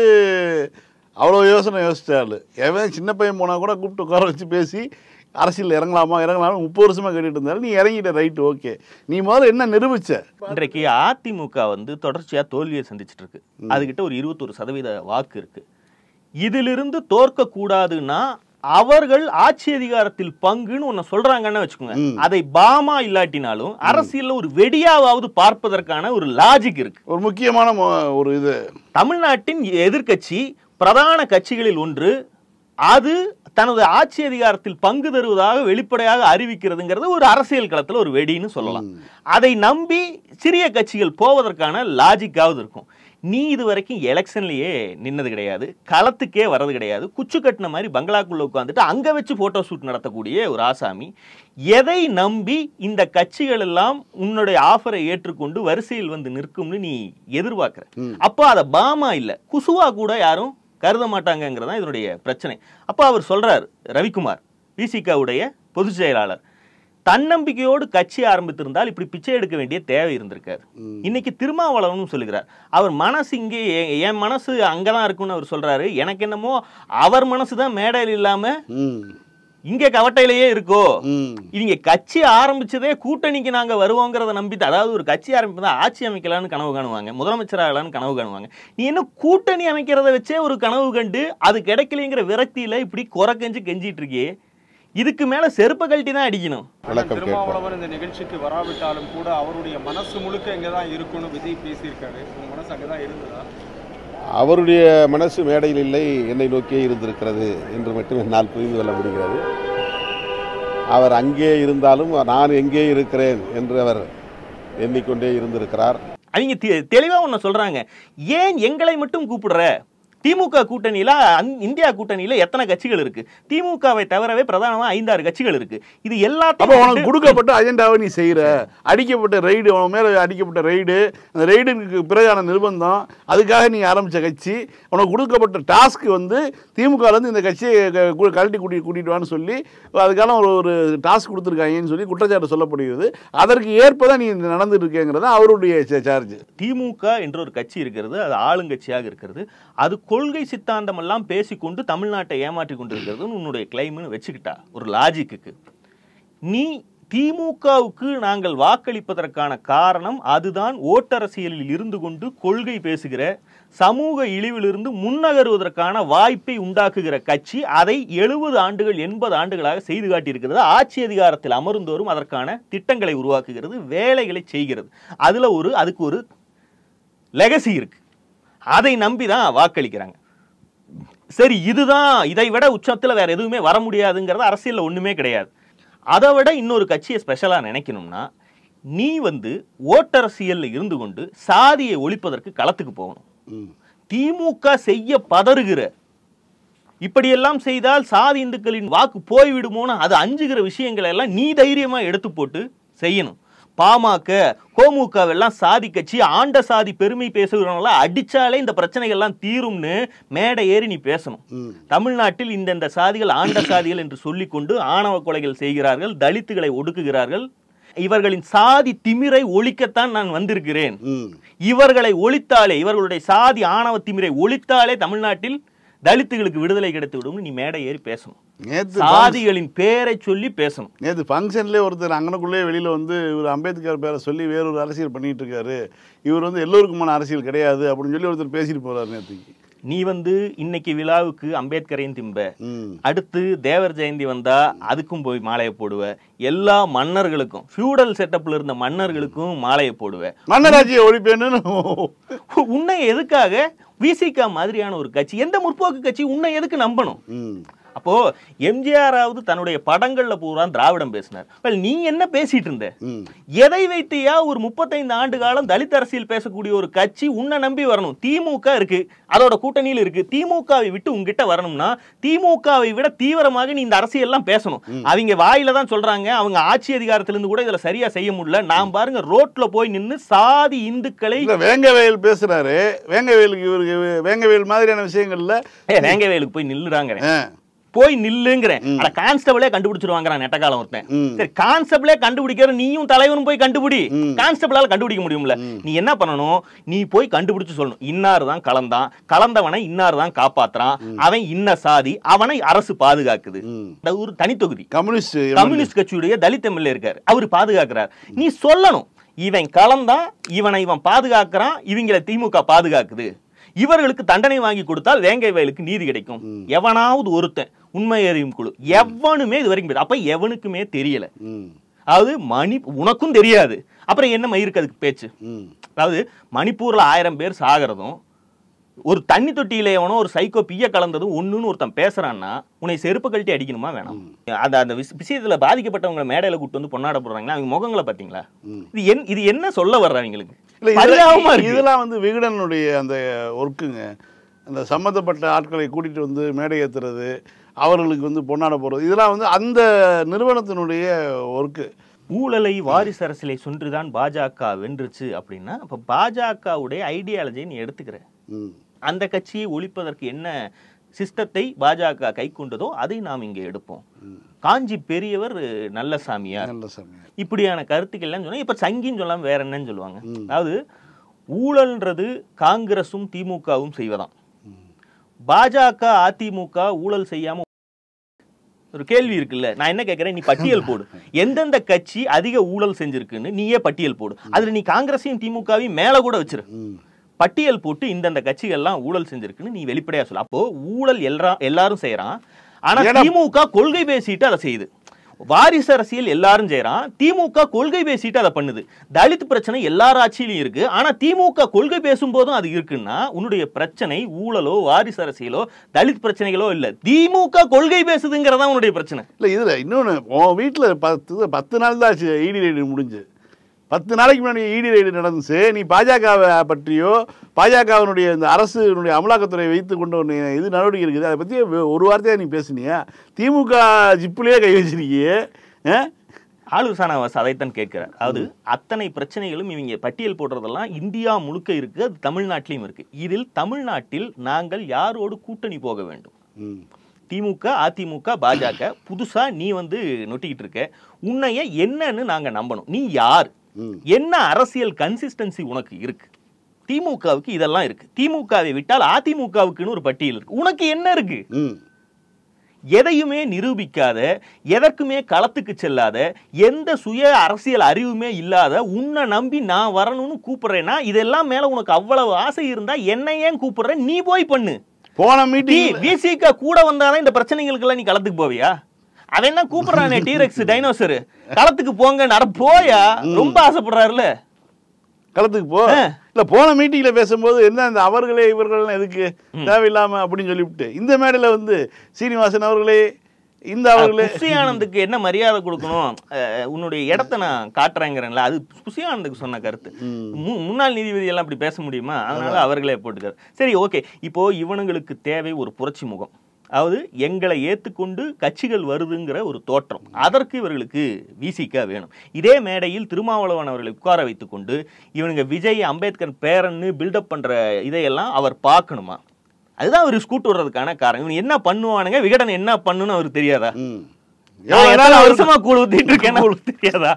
அவ்வளோ யோசனை யோசிச்சாரு. எவன் சின்ன பையன் போனா கூட கூப்பிட்டு உட்கார வச்சு பேசி அரசியல் இறங்கலாமா 30 வருஷமா கேட்டுட்டு இருந்தாலும் நீ இறங்கிட்ட, ரைட்டு, ஓகே, நீ முதல்ல என்ன நிரூபிச்ச? இன்றைக்கு அதிமுக வந்து தொடர்ச்சியா தோல்வியை சந்திச்சுட்டு இருக்கு. அதுகிட்ட ஒரு 21% வாக்கு இருக்கு. இதிலிருந்து தோற்க கூடாதுன்னா அவர்கள் ஆட்சி அதிகாரத்தில் பங்குன்னு ஒன்னு சொல்றாங்கன்னு வச்சுக்கோங்க, அதை பாமா இல்லாட்டினாலும் அரசியல்ல ஒரு வெடியாவது பார்ப்பதற்கான ஒரு லாஜிக் இருக்கு. ஒரு முக்கியமான ஒரு இது, தமிழ்நாட்டின் எதிர்கட்சி பிரதான கட்சிகளில் ஒன்று, அது தனது ஆட்சி அதிகாரத்தில் பங்கு தருவதாக வெளிப்படையாக அறிவிக்கிறதுங்கிறது ஒரு அரசியல் களத்தில் ஒரு வெடின்னு சொல்லலாம். அதை நம்பி சிறிய கட்சிகள் போவதற்கான லாஜிக்காவது இருக்கும். நீ இது வரைக்கும் எலெக்ஷன்லயே நின்னது கிடையாது, களத்துக்கே வர்றது கிடையாது, குச்சு கட்டின மாதிரி பங்களாக்குள்ள உட்காந்துட்டு அங்க வச்சு போட்டோ ஷூட் நடத்தக்கூடிய ஒரு ஆசாமி. எதை நம்பி இந்த கட்சிகள் எல்லாம் உன்னுடைய ஆஃபரை ஏற்றுக்கொண்டு வரிசையில் வந்து நிற்கும்னு நீ எதிர்பார்க்கிற? அப்போ அதை பாமா இல்ல குசுவா கூட யாரும் கருத மாட்டாங்கிறதா இதனுடைய பிரச்சனை. அப்போ அவர் சொல்றார், ரவிக்குமார் விசிகாவுடைய பொதுச் செயலாளர், தன்னம்பிக்கையோடு கட்சி ஆரம்பித்திருந்தால் இப்படி பிச்சை எடுக்க வேண்டிய தேவை இருந்திருக்காரு. இன்னைக்கு திருமாவளவனும் சொல்லுகிறார், அவர் மனசு இங்கே, என் மனசு அங்கதான் இருக்குன்னு அவர் சொல்றாரு. எனக்கு என்னமோ அவர் மனசுதான் மேடையில் இல்லாம இங்க கவட்டையிலேயே இருக்கோ. இவங்க கட்சி ஆரம்பிச்சதே கூட்டணிக்கு நாங்க வருவோங்கிறத நம்பிட்டு, அதாவது ஒரு கட்சி ஆரம்பிப்பதா ஆட்சி அமைக்கலான்னு கனவு காணுவாங்க, முதலமைச்சர் ஆகலான்னு கனவு காணுவாங்க. நீ என்ன கூட்டணி அமைக்கிறத வச்சே ஒரு கனவு கண்டு அது கிடைக்கலைங்கிற விரக்தியில இப்படி குறைக்கஞ்சு கெஞ்சிட்டு இருக்கே, இதுக்கு மேல செருப்ப கழட்டி தான் அடிக்கணும். திருமாவளவன் இந்த நிகழ்ச்சிக்கு வராவிட்டாலும் கூட அவருடைய மனசு முழுக்க இங்கதான் இருக்குன்னு விஜய் பேசியிருக்காரு. உங்க மனசு அங்கதான் இருந்ததா? அவருடைய மனசு மேடையில் இல்லை, என்னை நோக்கியே இருந்திருக்கிறது என்று மட்டும் என்னால் புரிந்து கொள்ள முடிகிறது. அவர் அங்கே இருந்தாலும் நான் எங்கே இருக்கிறேன் என்று அவர் எண்ணிக்கொண்டே இருந்திருக்கிறார். அவங்க தெளிவா ஒன்னு சொல்றாங்க, ஏன் எங்களை மட்டும் கூப்பிடுற? திமுக கூட்டணியில, இந்தியா கூட்டணியில எத்தனை கட்சிகள் இருக்கு? திமுகவை தவிரவே பிரதானமா 5-6 கட்சிகள் இருக்கு. இது எல்லாத்தையும் உனக்கு கொடுக்கப்பட்ட அஜெண்டாவை நீ செய்யற, அடிக்கப்பட்ட ரைடு, உன் மேல அடிக்கப்பட்ட ரைடு, அந்த ரைடுக்கு பிறகான நிர்பந்தம், அதுக்காக நீ ஆரம்பிச்ச கட்சி, உனக்கு கொடுக்கப்பட்ட டாஸ்க் வந்து திமுக இருந்து இந்த கட்சியை கழட்டி கூட்டிட்டு வான்னு சொல்லி அதுக்கான ஒரு டாஸ்க் கொடுத்துருக்காங்கன்னு சொல்லி குற்றச்சாட்டு சொல்லப்படுகிறது. அதற்கு ஏற்பதான் நீ நடந்துட்டு இருக்கேங்கிறது அவருடைய சார்ஜ். திமுக என்ற ஒரு கட்சி இருக்கிறது, அது ஆளுங்கட்சியாக இருக்கிறது, அது கொள்கை சித்தாந்தம் எல்லாம் பேசிக்கொண்டு தமிழ்நாட்டை ஏமாற்றி கொண்டிருக்கிறது உன்னுடைய கிளைம்னு வச்சுக்கிட்டா ஒரு லாஜிக்கு. நீ திமுகவுக்கு நாங்கள் வாக்களிப்பதற்கான காரணம் அதுதான் ஓட்டரசியலில் இருந்து கொண்டு கொள்கை பேசுகிற, சமூக இழிவிலிருந்து முன்னகருவதற்கான வாய்ப்பை உண்டாக்குகிற கட்சி. அதை 70 ஆண்டுகள் 80 ஆண்டுகளாக செய்து காட்டியிருக்கிறது. ஆட்சி அதிகாரத்தில் அமர்ந்தோறும் அதற்கான திட்டங்களை உருவாக்குகிறது, வேலைகளை செய்கிறது. அதுக்கு ஒரு லெகசி இருக்கு. அதை நம்பிதான் வாக்களிக்கிறாங்க. சரி, இதுதான், இதை விட உச்சத்துல வேற எதுவுமே வர முடியாதுங்கிறது அரசியல்ல ஒண்ணுமே கிடையாது. அதை விட இன்னொரு கட்சியை ஸ்பெஷலா நினைக்கணும்னா நீ வந்து ஓட்டரசியல்ல இருந்து கொண்டு சாதியை ஒழிப்பதற்கு களத்துக்கு போகணும். திமுக செய்ய பதறுகிற, இப்படியெல்லாம் செய்தால் சாதி இந்துக்களின் வாக்கு போய்விடுமோன்னு அது அஞ்சுகிற விஷயங்களை எல்லாம் நீ தைரியமா எடுத்து போட்டு செய்யணும். பாமக, கோமுகவெல்லாம் சாதி கட்சி, ஆண்ட சாதி பெருமை பேசுகிறவங்கள அடிச்சாலே இந்த பிரச்சனைகள் எல்லாம் தீரும்னு மேடை ஏறி நீ பேசணும். தமிழ்நாட்டில் இந்த சாதிகள் ஆண்ட சாதிகள் என்று சொல்லிக்கொண்டு ஆணவ கொலைகள் செய்கிறார்கள், தலித்துகளை ஒடுக்குகிறார்கள். இவர்களின் சாதி திமிரை ஒழிக்கத்தான் நான் வந்திருக்கிறேன். இவர்களை ஒழித்தாலே, இவர்களுடைய சாதி ஆணவ திமிரை ஒழித்தாலே தமிழ்நாட்டில் தலித்துகளுக்கு விடுதலை கிடைத்து விடும். நீ மேடை ஏறி பேசணும், சாதிகளின் பேரை சொல்லி பேசணும். நேற்று ஃபங்க்ஷன்லேயே ஒருத்தர் அங்கனக்குள்ளே வெளியில் வந்து இவர் அம்பேத்கர் பேரை சொல்லி வேறொரு அரசியல் பண்ணிட்டு இருக்காரு, இவர் வந்து எல்லோருக்குமான அரசியல் கிடையாது அப்படின்னு சொல்லி ஒருத்தர் பேசிட்டு போறாரு நேற்றுக்கு. நீ வந்து இன்னைக்கு விழாவுக்கு அம்பேத்கரையும் திம்ப, அடுத்து தேவர் ஜெயந்தி வந்தா அதுக்கும் போய் மாலையை போடுவ, எல்லா மன்னர்களுக்கும் ஃபியூடல் செட்டப்ல இருந்த மன்னர்களுக்கும் மாலையை போடுவ, மன்னராட்சியை ஒழிப்பேன்னு. உன்னை எதுக்காக விசிகா மாதிரியான ஒரு கட்சி, எந்த முற்போக்கு கட்சி உன்னை எதுக்கு நம்பணும்? அப்போ எம்ஜிஆராவது தன்னுடைய படங்கள்ல பூரா திராவிடம் பேசினார். நீ என்ன பேசிட்டு இருந்த? எதை வைத்தியா ஒரு 35 ஆண்டு காலம் தலித் அரசியல் பேசக்கூடிய ஒரு கட்சி உன்னை நம்பி வரணும்? திமுக இருக்கு, அதோட கூட்டணியில் இருக்கு. திமுகவை விட்டு உங்ககிட்ட வரணும்னா திமுகவை விட தீவிரமாக நீ இந்த அரசியல் எல்லாம் பேசணும். அவங்க வாயில தான் சொல்றாங்க, அவங்க ஆட்சி அதிகாரத்திலிருந்து கூட இதுல சரியா செய்ய முடியல. நான் பாருங்க ரோட்ல போய் நின்னு சாதி இந்துக்களை வேங்கவேல் பேசுறாரு. வேங்கவேலுக்கு இவருக்கு வேங்கவேல் மாதிரியான விஷயங்கள்ல வேங்கவேலுக்கு போய் நில்லுறாங்க, போய் நில்லுங்கிறேன். கான்ஸ்டபிளே கண்டுபிடிச்சிருவாங்கிறான் நெட்டக்காலம் ஒருத்தன். சரி, கான்ஸ்டபிளே கண்டுபிடிக்கிற நீயும் தலைவனும் போய் கண்டுபிடி. கான்ஸ்டபிளால கண்டுபிடிக்க முடியும்ல. நீ என்ன பண்ணணும்? நீ போய் கண்டுபிடிச்சு சொல்லணும், இன்னார் தான் கலந்தான், கலந்தவனை இன்னார் தான் காப்பாத்துறான், அவன் இன்ன சாதி, அவனை அரசு பாதுகாக்குது. ஒரு தனித்தொகுதி கம்யூனிஸ்ட் கட்சியுடைய தலித் எம்எல்ஏ இருக்காரு, அவரு பாதுகாக்கிறார். நீ சொல்லணும், இவன் கலந்தான், இவனை இவன் பாதுகாக்கிறான், இவங்களை திமுக பாதுகாக்குது, இவர்களுக்கு தண்டனை வாங்கி கொடுத்தால் வேங்கைவயலுக்கு நீதி கிடைக்கும். எவனாவது ஒருத்தன் உண்மை அறியும் குழு எவனுமே இது வரைக்கும், அப்ப எவனுக்குமே தெரியல. அதாவது உனக்கும் தெரியாது, அப்புறம் என்ன மயிருக்கு அதுக்கு பேச்சு? அதாவது மணிப்பூர்ல 1000 பேர் சாகிறதும், ஒரு தண்ணி தொட்டியில எவனோ ஒரு சைக்கோ பிய கலந்ததும் ஒண்ணுன்னு ஒருத்தன் பேசுறான்னா உன்னை செருப்பு கழட்டி அடிக்கணுமா வேணாம்? அந்த விஷயத்துல பாதிக்கப்பட்டவங்க மேடையில கூட்டு வந்து பொன்னாட போடுறாங்களா, அவங்க முகங்களை பாத்தீங்களா? இது என்ன சொல்ல வர்றவங்களுக்கு? இதெல்லாம் வந்து விகடனுடைய அந்த ஒர்க்குங்க. அந்த சம்மந்தப்பட்ட ஆட்களை கூட்டிட்டு வந்து மேடை ஏத்துறது, அவர்களுக்கு வந்து பொன்னாட போறது, இதெல்லாம் வந்து அந்த நிறுவனத்தினுடைய ஒர்க்கு. ஊழலை வாரிசு அரசியலை சொன்றுதான் பாஜக வென்றுச்சு அப்படின்னா, அப்ப பாஜகவுடைய ஐடியாலஜியை நீ எடுத்துக்கிற, அந்த கட்சியை ஒழிப்பதற்கு என்ன சிஸ்டத்தை பாஜக கை கொண்டதோ அதை நாம் இங்கே எடுப்போம். காஞ்சி பெரியவர் நல்ல சாமியார், இப்படியான கருத்துக்கள் சொன்னா இப்ப சங்கின்னு சொல்லாம வேற என்னன்னு சொல்லுவாங்க. அதாவது ஊழல்ன்றது காங்கிரசும் திமுகவும் செய்வதாம். பாஜக அதிமுக ஊழல் செய்யாம ஒரு கேள்வி இருக்குல்ல, நான் என்ன கேட்கிறேன், நீ பட்டியல் போடு, எந்தெந்த கட்சி அதிக ஊழல் செஞ்சிருக்குன்னு நீயே பட்டியல் போடு. அதுல நீ காங்கிரஸையும் திமுகவையும் மேல கூட வச்சிரு, பட்டியல் போட்டு இந்தந்த கட்சிகள்லாம் ஊழல் செஞ்சிருக்குன்னு நீ வெளிப்படையா சொல்ல. அப்போ ஊழல் எல்லாரும் செய்யறான், ஆனா திமுக கொள்கை பேசிட்டு அதை செய்யுது. வாரிசு அரசியல் எல்லாரும் செய்யறான், திமுக கொள்கை பேசிட்டு அதை பண்ணுது. தலித் பிரச்சனை எல்லார் ஆட்சியிலும் இருக்கு, ஆனா திமுக கொள்கை பேசும் போதும் அது இருக்குன்னா உன்னுடைய பிரச்சனை ஊழலோ வாரிசு அரசியலோ தலித் பிரச்சனைகளோ இல்ல, திமுக கொள்கை பேசுதுங்கிறதா உன்னுடைய பிரச்சனை. இல்ல இதுல இன்னொன்னு, வீட்டுல 10 நாள் தான் ஈடி ரைடு முடிஞ்சு, 10 நாளைக்கு முன்னாடி ஈடி ரைடு நடந்துச்சு. நீ பாஜகவை பற்றியோ பாஜகவினுடைய இந்த அரசுடைய அமலாக்கத்துறை வைத்து கொண்டு இது நடவடிக்கை இருக்குது, அதை பற்றி ஒரு வார்த்தையாக நீ பேசுனியா? திமுக ஜிப்புலேயே கை வச்சிருக்கியே. ஆளுசானாவாஸ் அதைத்தான் கேட்கிறார். அதாவது அத்தனை பிரச்சனைகளும் இவங்க பட்டியல் போடுறதெல்லாம் இந்தியா முழுக்க இருக்கு, அது தமிழ்நாட்டிலையும் இருக்கு. இதில் தமிழ்நாட்டில் நாங்கள் யாரோடு கூட்டணி போக வேண்டும்? திமுக அதிமுக பாஜக புதுசா நீ வந்து நொட்டிக்கிட்டு இருக்க, உன்னைய என்னன்னு நாங்க நம்பணும்? நீ யார்? என்ன அரசியல் கன்சிஸ்டன்சி உனக்கு இருக்கு? திமுகவுக்கு இதெல்லாம் இருக்கு, திமுகவை விட்டால் அதிமுகவுக்குன்னு ஒரு பட்டியல் இருக்கு, உனக்கு என்ன இருக்கு? எதையுமே நிரூபிக்காத, எதற்குமே களத்துக்கு செல்லாத, எந்த சுய அரசியல் அறிவுமே இல்லாத உன்னை நம்பி நான் வரணும்னு கூப்பிடுறேன்னா, இதெல்லாம் மேல உனக்கு அவ்வளவு ஆசை இருந்தா என்ன ஏன் கூப்பிடுற? நீ போய் பண்ணு. போன மீட்டிங் விசிக கூட வந்தாதான் இந்த பிரச்சனைகளுக்கெல்லாம் நீ களத்துக்கு போவியா? அவன் என்ன கூப்பிடுறானே டீரெக்ஸ் டைனோசர், களத்துக்கு போங்க போயா, ரொம்ப ஆசைப்படுறாருல களத்துக்கு போ. இல்ல போன மீட்டிங்ல பேசும்போது என்ன இந்த அவர்களே இவர்கள் எதுக்கு தேவையில்லாம அப்படின்னு சொல்லிவிட்டு இந்த மேடையில வந்து சீனிவாசன் அவர்களே இந்த அவர்களே புஷியானந்துக்கு என்ன மரியாதை கொடுக்கணும், உன்னுடைய இடத்த நான் காட்டுறேங்கிறேன்ல, அது புஷியானந்துக்கு சொன்ன கருத்து. முன்னாள் நீதிபதி எல்லாம் அப்படி பேச முடியுமா? அதனால அவர்களே போட்டுக்காரு. சரி, ஓகே. இப்போ இவனுங்களுக்கு தேவை ஒரு புரட்சி முகம், அதாவது எங்களை ஏற்றுக்கொண்டு கட்சிகள் வருதுங்கிற ஒரு தோற்றம், அதற்கு இவர்களுக்கு விசிக வேணும். இதே மேடையில் திருமாவளவன் அவர்களை உட்கார வைத்துக் கொண்டு இவனுங்க விஜய் அம்பேத்கர் பேரன்னு பில்டப் பண்ற இதையெல்லாம் அவர் பார்க்கணுமா? அதுதான் அவர் ஸ்கூட் வர்றதுக்கான காரணம். இவன் என்ன பண்ணுவானுங்க, விகடன் என்ன பண்ணுன்னு அவருக்கு தெரியாதா? வருஷமா கூழ் ஊத்திட்டு இருக்கேன்னு அவருக்கு தெரியாதா?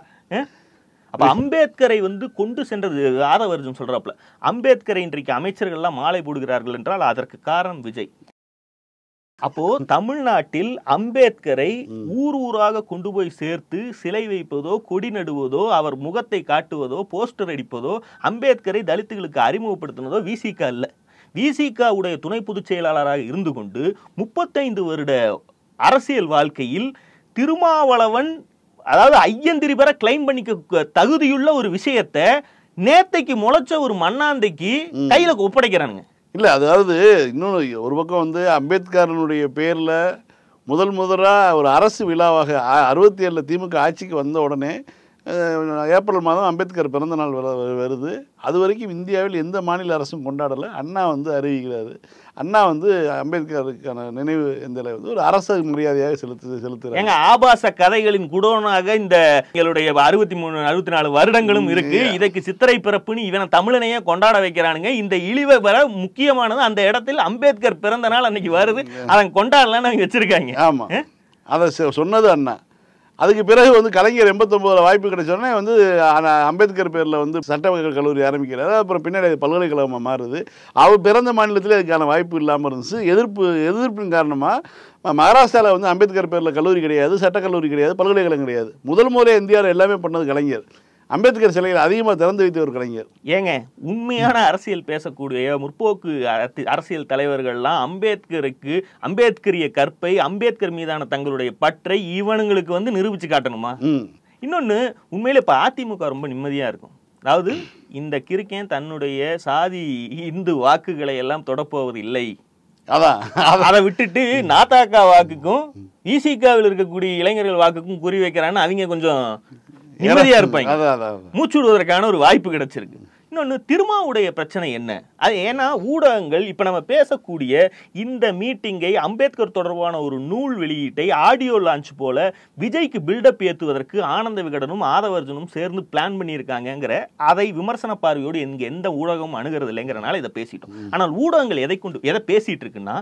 அப்ப அம்பேத்கரை வந்து கொண்டு சென்றது ஆதவர்ஜுன் சொல்றாப்ல, அம்பேத்கரை இன்றைக்கு அமைச்சர்கள்லாம் மாலை போடுகிறார்கள் என்றால் அதற்கு காரணம் விஜய். அப்போ தமிழ்நாட்டில் அம்பேத்கரை ஊர் ஊராக கொண்டு போய் சேர்த்து சிலை வைப்பதோ, கொடி நடுவதோ, அவர் முகத்தை காட்டுவதோ, போஸ்டர் அடிப்பதோ, அம்பேத்கரை தலித்துகளுக்கு அறிமுகப்படுத்தினதோ விசிக அல்ல. விசிகாவுடைய துணை பொதுச் செயலாளராக இருந்து கொண்டு 35 வருட அரசியல் வாழ்க்கையில் திருமாவளவன் அதாவது ஐயந்திரி பெற கிளைம் பண்ணிக்க தகுதியுள்ள ஒரு விஷயத்தை நேத்தைக்கு முளைச்ச ஒரு மண்ணாந்தைக்கு கையில ஒப்படைக்கிறானுங்க. இல்ல அதாவது இன்னொன்று ஒரு பக்கம் வந்து அம்பேத்கரனுடைய பேர்ல முதலா ஒரு அரசு விழாவாக 67 திமுக ஆட்சிக்கு வந்த உடனே ஏப்ரல் மாதம் அம்பேத்கர் பிறந்த நாள் வருது. அது வரைக்கும் இந்தியாவில் எந்த மாநில அரசும் கொண்டாடலை. அண்ணா வந்து அறிவிக்கிறாரு. அண்ணா வந்து அம்பேத்கருக்கான நினைவு எந்தலை வந்து ஒரு அரசு மரியாதையாக செலுத்துறாங்க. எங்க ஆபாச கதைகளின் குடோனாக இந்த எங்களுடைய 63-64 வருடங்களும் இருக்கு. இதற்கு சித்திரை பிறப்புன்னு இவனை தமிழனையே கொண்டாட வைக்கிறானுங்க. இந்த இழிவை வர முக்கியமானது அந்த இடத்தில் அம்பேத்கர் பிறந்த நாள் அன்னைக்கு வருது, அதை கொண்டாடலான்னு அவங்க வச்சிருக்காங்க. ஆமா, அதை சொன்னது அண்ணா. அதுக்கு பிறகு வந்து கலைஞர் 89 வாய்ப்பு கிடைச்சோடனே வந்து அம்பேத்கர் பேரில் வந்து சட்ட கல்லூரி ஆரம்பிக்கிறாரு. அப்புறம் பின்னாடி பல்கலைக்கழகமாக மாறுது. அவர் பிறந்த மாநிலத்தில் அதுக்கான வாய்ப்பு இல்லாமல் இருந்துச்சு. எதிர்ப்பின் காரணமாக மகாராஷ்டிராவில் வந்து அம்பேத்கர் பேரில் கல்லூரி கிடையாது, சட்டக்கல்லூரி கிடையாது, பல்கலைக்கழகம் கிடையாது. முதல் முறை இந்தியாவில் எல்லாமே பண்ணது கலைஞர். அம்பேத்கர் சிலைகள் அதிகமாக திறந்து வைத்த ஒரு கலைஞர். ஏங்க உண்மையான அரசியல் பேசக்கூடிய முற்போக்கு அரசியல் தலைவர்கள்லாம் அம்பேத்கரிய கற்பை, அம்பேத்கர் மீதான தங்களுடைய பற்றை இவனுங்களுக்கு வந்து நிரூபிச்சு காட்டணுமா? இன்னொன்னு உண்மையில இப்ப அதிமுக ரொம்ப நிம்மதியா இருக்கும். அதாவது இந்த கிறுக்கன் தன்னுடைய சாதி இந்து வாக்குகளை எல்லாம் தொடப்போவது இல்லை. அதை விட்டுட்டு நாத்தாக்கா வாக்குக்கும் விசிகாவில் இருக்கக்கூடிய இளைஞர்கள் வாக்குக்கும் குறி வைக்கிறான்னு அவங்க கொஞ்சம் நிம்மதியா இருப்பாங்க. மூச்சு விடுவதற்கான ஒரு வாய்ப்பு கிடைச்சிருக்கு. இன்னொன்னு திருமாவுடைய பிரச்சனை என்ன? அது ஏன்னா ஊடகங்கள் இப்ப நம்ம பேசக்கூடிய இந்த மீட்டிங்கை அம்பேத்கர் தொடர்பான ஒரு நூல் வெளியீட்டை ஆடியோ லான்ச் போல விஜய்க்கு பில்டப் ஏற்றுவதற்கு ஆனந்த விகடனும் ஆதவர்ஜனும் சேர்ந்து பிளான் பண்ணியிருக்காங்கிற அதை விமர்சன பார்வையோடு எந்த ஊடகமும் அணுகிறது இல்லைங்கிறனால இதை பேசிட்டோம். ஆனால் ஊடகங்கள் எதை பேசிட்டு இருக்குன்னா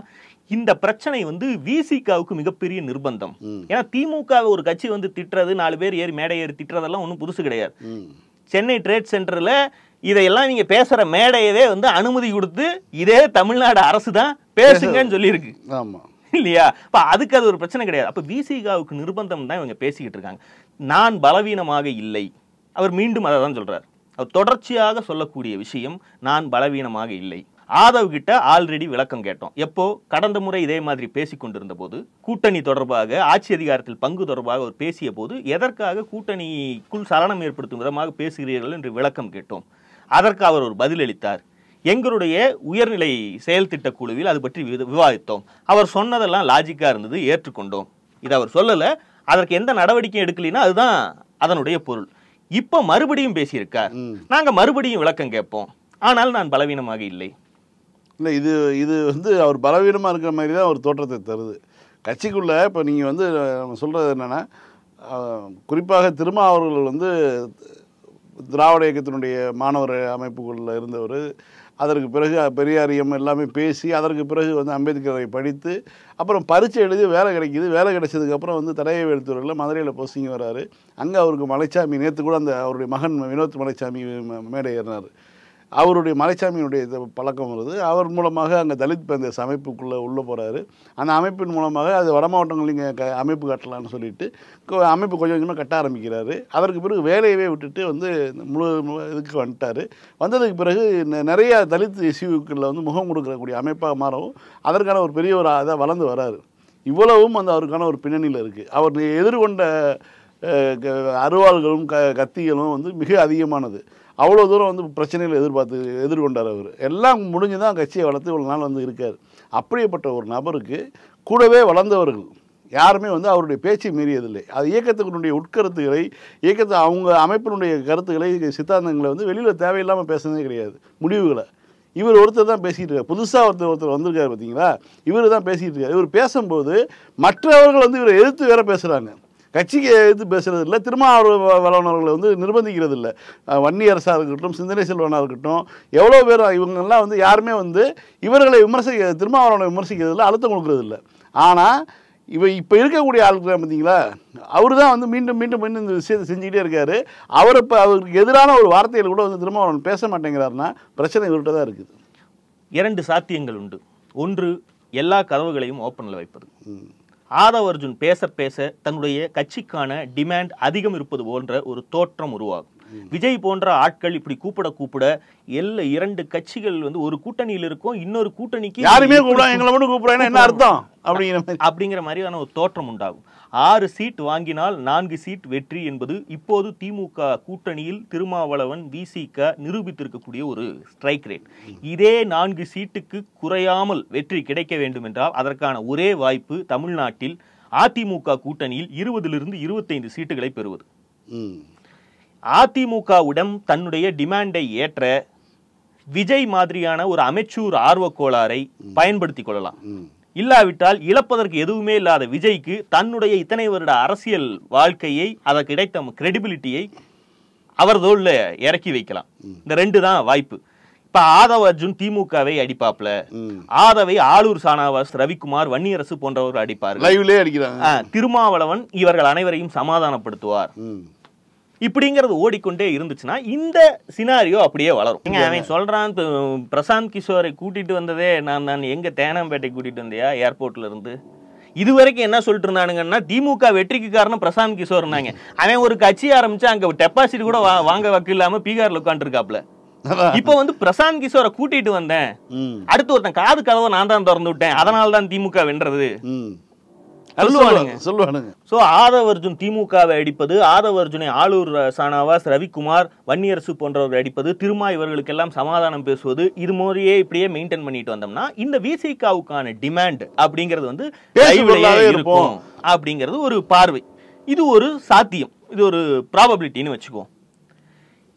இந்த பிரச்சனை வந்து விசிகாவுக்கு மிகப்பெரிய நிர்பந்தம். ஏன்னா திமுக ஒரு கட்சி வந்து திட்டுறது, 4 பேர் ஏறி மேடை ஏறி திட்டுறதெல்லாம் ஒன்றும் புதுசு கிடையாது. சென்னை ட்ரேட் சென்டர்ல இதையெல்லாம் நீங்க பேசுற மேடையவே வந்து அனுமதி கொடுத்து இதே தமிழ்நாடு அரசு தான் பேசுங்கன்னு சொல்லியிருக்கு இல்லையா? அப்ப அதுக்கு அது ஒரு பிரச்சனை கிடையாது. அப்ப விசிகாவுக்கு நிர்பந்தம் தான் இவங்க பேசிக்கிட்டு இருக்காங்க. நான் பலவீனமாக இல்லை. அவர் மீண்டும் அதை தான் சொல்றாரு. அவர் தொடர்ச்சியாக சொல்லக்கூடிய விஷயம் நான் பலவீனமாக இல்லை. ஆதவ் கிட்ட ஆல்ரெடி விளக்கம் கேட்டோம். எப்போ? கடந்த முறை இதே மாதிரி பேசிக் கொண்டிருந்த போது கூட்டணி தொடர்பாக, ஆட்சி அதிகாரத்தில் பங்கு தொடர்பாக அவர் பேசிய போது எதற்காக கூட்டணிக்குள் சலனம் ஏற்படுத்தும் விதமாக பேசுகிறீர்கள் என்று விளக்கம் கேட்டோம். அதற்கு அவர் ஒரு பதிலளித்தார். எங்களுடைய உயர்நிலை செயல் திட்ட குழுவில் அது பற்றி விவாதித்தோம். அவர் சொன்னதெல்லாம் லாஜிக்கா இருந்தது, ஏற்றுக்கொண்டோம். இது அவர் சொல்லல, அதற்கு எந்த நடவடிக்கையும் எடுக்கலைன்னா அதுதான் அதனுடைய பொருள். இப்ப மறுபடியும் பேசியிருக்கார். நாங்க மறுபடியும் விளக்கம் கேட்போம், ஆனால் நான் பலவீனமாக இல்லை. இல்லை, இது வந்து அவர் பலவீனமாக இருக்கிற மாதிரி தான் ஒரு தோற்றத்தை தருது கட்சிக்குள்ளே. இப்போ நீங்கள் வந்து நம்ம சொல்கிறது என்னென்னா, குறிப்பாக திருமாவர்கள் வந்து திராவிட இயக்கத்தினுடைய மாணவர் அமைப்புகளில் இருந்தவர். அதற்கு பிறகு பெரியாரியம் எல்லாமே பேசி அதற்கு பிறகு வந்து அம்பேத்கரை படித்து அப்புறம் பரீட்சை எழுதி வேலை கிடைக்கிது. வேலை கிடைச்சதுக்கப்புறம் வந்து தடையை எழுத்துறையில் மதுரையில் போஸ்டிங் வராரு. அங்கே அவருக்கு மலைச்சாமி, நேற்று கூட அந்த அவருடைய மகன் வினோத் மலைச்சாமி மேடை ஏறினார். அவருடைய மலைச்சாமியினுடைய பழக்கம் வருது. அவர் மூலமாக அங்கே தலித் பேந்தர்ஸ் அமைப்புக்குள்ளே உள்ளே போகிறாரு. அந்த அமைப்பின் மூலமாக அது வட மாவட்டங்கள் நீங்கள் அமைப்பு கட்டலான்னு சொல்லிட்டு அமைப்பு கொஞ்சம் கொஞ்சமாக கட்ட ஆரம்பிக்கிறாரு. அதற்கு பிறகு வேலையவே விட்டுட்டு வந்து முழு இதுக்கு வந்துட்டார். வந்ததுக்கு பிறகு நிறைய தலித் இஷ்யூக்களில் வந்து முகம் கொடுக்கக்கூடிய அமைப்பாக மாறவும் அதற்கான ஒரு பெரிய ஒரு இதாக வளர்ந்து வராரு. இவ்வளவும் வந்து அவருக்கான ஒரு பின்னணியில் இருக்குது. அவர் எதிர்கொண்ட அருவாள்களும் கத்திகளும் வந்து மிக அதிகமானது. அவ்வளோ தூரம் வந்து பிரச்சனைகளை எதிர்கொண்டார். அவர் எல்லாம் முடிஞ்சு தான் கட்சியை வளர்த்து இவ்வளோ நாள் வந்து இருக்கார். அப்படிப்பட்ட ஒரு நபருக்கு கூடவே வளர்ந்தவர்கள் யாருமே வந்து அவருடைய பேச்சை மீறியதில்லை. அது இயக்கத்தினுடைய உட்கருத்துக்களை, அவங்க அமைப்பினுடைய கருத்துக்களை, சித்தாந்தங்களை வந்து வெளியில் தேவையில்லாமல் பேசுனதே கிடையாது. முடிவுகளை இவர் ஒருத்தர் தான் பேசிகிட்டு இருக்கார். புதுசாக ஒருத்தர் வந்திருக்காரு பார்த்தீங்களா, இவர் தான் பேசிகிட்டு இருக்கார். இவர் பேசும்போது மற்றவர்கள் வந்து இவரை எதிர்த்து வேற பேசுகிறாங்க. கட்சிக்கு எதிர்த்து பேசுறது இல்லை, திருமாவளவனர்களை வந்து நிர்பந்திக்கிறது இல்லை. வன்னி அரசாக இருக்கட்டும், சிந்தனை செல்வனாக இருக்கட்டும், எவ்வளோ பேர் இவங்கெல்லாம் வந்து யாருமே வந்து இவர்களை திருமாவளவனை விமர்சிக்கிறதில்ல, அழுத்தம் கொடுக்கறது இல்லை. ஆனால் இப்போ இருக்கக்கூடிய ஆளுக்கு பார்த்தீங்களா, அவர் தான் வந்து மீண்டும் மீண்டும் மீண்டும் இந்த விஷயத்தை செஞ்சுக்கிட்டே இருக்காரு. அவருக்கு எதிரான ஒரு வார்த்தைகள் கூட வந்து திருமாவளவன் பேச மாட்டேங்கிறாருன்னா பிரச்சனை இவர்கிட்ட தான் இருக்குது. 2 சாத்தியங்கள் உண்டு. ஒன்று, எல்லா கதவுகளையும் ஓப்பனில் வைப்பது. ஆதவ் அர்ஜுன் பேச பேச தன்னுடைய கட்சிக்கான டிமாண்ட் அதிகம் இருப்பது போன்ற ஒரு தோற்றம் உருவாகும். விஜய் போன்ற ஆட்கள் இப்படி கூப்பிட எல்லா 2 கட்சிகள் வந்து ஒரு கூட்டணியில் இருக்கும், இன்னொரு கூட்டணிக்கு யாருமே கூப்பிடாங்க, எங்களை மட்டும் கூப்பிடுறாங்கன்னா என்ன அர்த்தம் அப்படிங்கிற மாதிரியான ஒரு தோற்றம் உண்டாகும். 6 சீட் வாங்கினால் 4 சீட் வெற்றி என்பது இப்போது திமுக கூட்டணியில் திருமாவளவன் விசிக நிரூபித்திருக்கக்கூடிய ஒரு ஸ்ட்ரைக் ரேட். இதே 4 சீட்டுக்கு குறையாமல் வெற்றி கிடைக்க வேண்டும் என்றால் அதற்கான ஒரே வாய்ப்பு தமிழ்நாட்டில் அதிமுக கூட்டணியில் 20லிருந்து 25 சீட்டுகளை பெறுவது. அதிமுகவுடன் தன்னுடைய டிமாண்டை ஏற்ற விஜய் மாதிரியான ஒரு அமைச்சூர் ஆர்வக்கோளாரை பயன்படுத்திக் கொள்ளலாம். இல்லாவிட்டால் இழப்பதற்கு எதுவுமே இல்லாத விஜய்க்கு தன்னுடைய இத்தனை வருட அரசியல் வாழ்க்கையை, அதற்கு கிடைத்த கிரெடிபிலிட்டியை அவர் தோல்ல இறக்கி வைக்கலாம். இந்த 2 தான் வாய்ப்பு. இப்ப ஆதவ் அர்ஜுன் திமுகவை அடிப்பாப்ல, ஆதவை ஆளூர் சானாவாஸ், ரவிக்குமார், வன்னியரசு போன்றவர்கள் அடிப்பார்கள். திருமாவளவன் இவர்கள் அனைவரையும் சமாதானப்படுத்துவார். இப்படிங்கிறது ஓடிக்கொண்டே இருந்துச்சுன்னா இந்த சினாரியோ அப்படியே வளரும். அவன் சொல்றான், பிரசாந்த் கிஷோரை கூட்டிட்டு வந்ததே நான் எங்க தேனாம்பேட்டை கூட்டிட்டு வந்தியா ஏர்போர்ட்ல இருந்து. இதுவரைக்கும் என்ன சொல்லிட்டு இருந்தானுங்கன்னா திமுக வெற்றிக்கு காரணம் பிரசாந்த் கிஷோர். அவன் ஒரு கட்சி ஆரம்பிச்சு அங்க டெபாசிட் கூட வாங்க வக்கு இல்லாம பீகார்ல உட்காந்து இருக்காப்ல. இப்ப வந்து பிரசாந்த் கிஷோரை கூட்டிட்டு வந்தேன், அடுத்து ஒருத்தன் காது கதவை நான் தான் திறந்து விட்டேன், அதனால்தான் திமுக வென்றது சொல்லுவானுங்க. சோ ஆதவ் அர்ஜுன் திமுகவை அடிப்பது, ஆதவ் அர்ஜுனை ஆளூர் சானாவாஸ், ரவிக்குமார், வன்னியரசு போன்றவர்கள் அடிப்பது, திருமா இவர்களுக்கு எல்லாம் சமாதானம் பேசுவது, இது மாதிரியே இப்படியே மெயின்டைன் பண்ணிட்டு வந்தோம்னா இந்த விசிகாவுக்கான டிமாண்ட் அப்படிங்கிறது வந்து இருக்கும் அப்படிங்கிறது ஒரு பார்வை. இது ஒரு சாத்தியம், இது ஒரு ப்ராபபிலிட்டின்னு வச்சுக்குவோம்.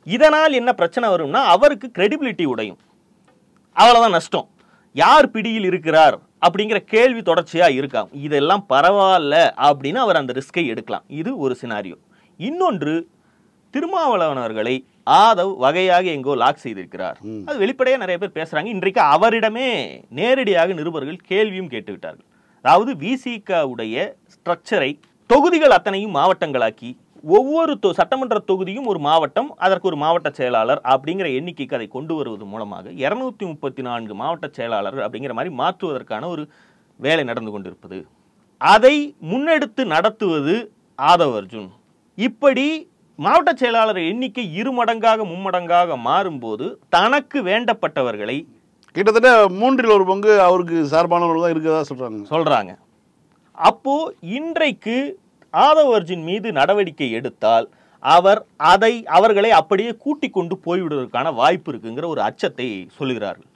இதனால் என்ன பிரச்சனை வரும்னா அவருக்கு கிரெடிபிலிட்டி உடையும், அவ்வளவுதான் நஷ்டம். யார் பிடியில் இருக்கிறார் அப்படிங்கிற கேள்வி தொடர்ச்சியா இருக்காம். இதெல்லாம் பரவாயில்ல அப்படின்னு அவர் அந்த ரிஸ்கை எடுக்கலாம். இது ஒரு சினாரியோ. இன்னொன்று, திருமாவளவன் அவர்களை ஆதவ் வகையாக எங்கோ லாக் செய்திருக்கிறார். அது வெளிப்படையா நிறைய பேர் பேசுறாங்க. இன்றைக்கு அவரிடமே நேரடியாக நிருபர்கள் கேள்வியும் கேட்டுவிட்டார்கள். அதாவது விசிக உடைய ஸ்ட்ரக்சரை தொகுதிகள் அத்தனையும் மாவட்டங்களாக்கி ஒவ்வொரு சட்டமன்ற தொகுதியும் ஒரு மாவட்டம், அதற்கு ஒரு மாவட்ட செயலாளர் அப்படிங்கிற எண்ணிக்கைக்கு அதை கொண்டு வருவது மூலமாக 234 மாவட்ட செயலாளர் அப்படிங்கிற மாதிரி மாற்றுவதற்கான ஒரு வேலை நடந்து கொண்டிருப்பது. அதை முன்னெடுத்து நடத்துவது ஆதவ் அர்ஜுன். இப்படி மாவட்ட செயலாளர் எண்ணிக்கை 2 மடங்காக 3 மடங்காக மாறும்போது தனக்கு வேண்டப்பட்டவர்களை கிட்டத்தட்ட 3/4 அவருக்கு சார்பானவர்கள் தான் இருக்கிறதா சொல்றாங்க. அப்போ இன்றைக்கு ஆதவ் அர்ஜுன் மீது நடவடிக்கை எடுத்தால் அவர்களை அப்படியே கூட்டிக் கொண்டு போய்விடுவதற்கான வாய்ப்பு இருக்குங்கிற ஒரு அச்சத்தை சொல்லுகிறார்கள்.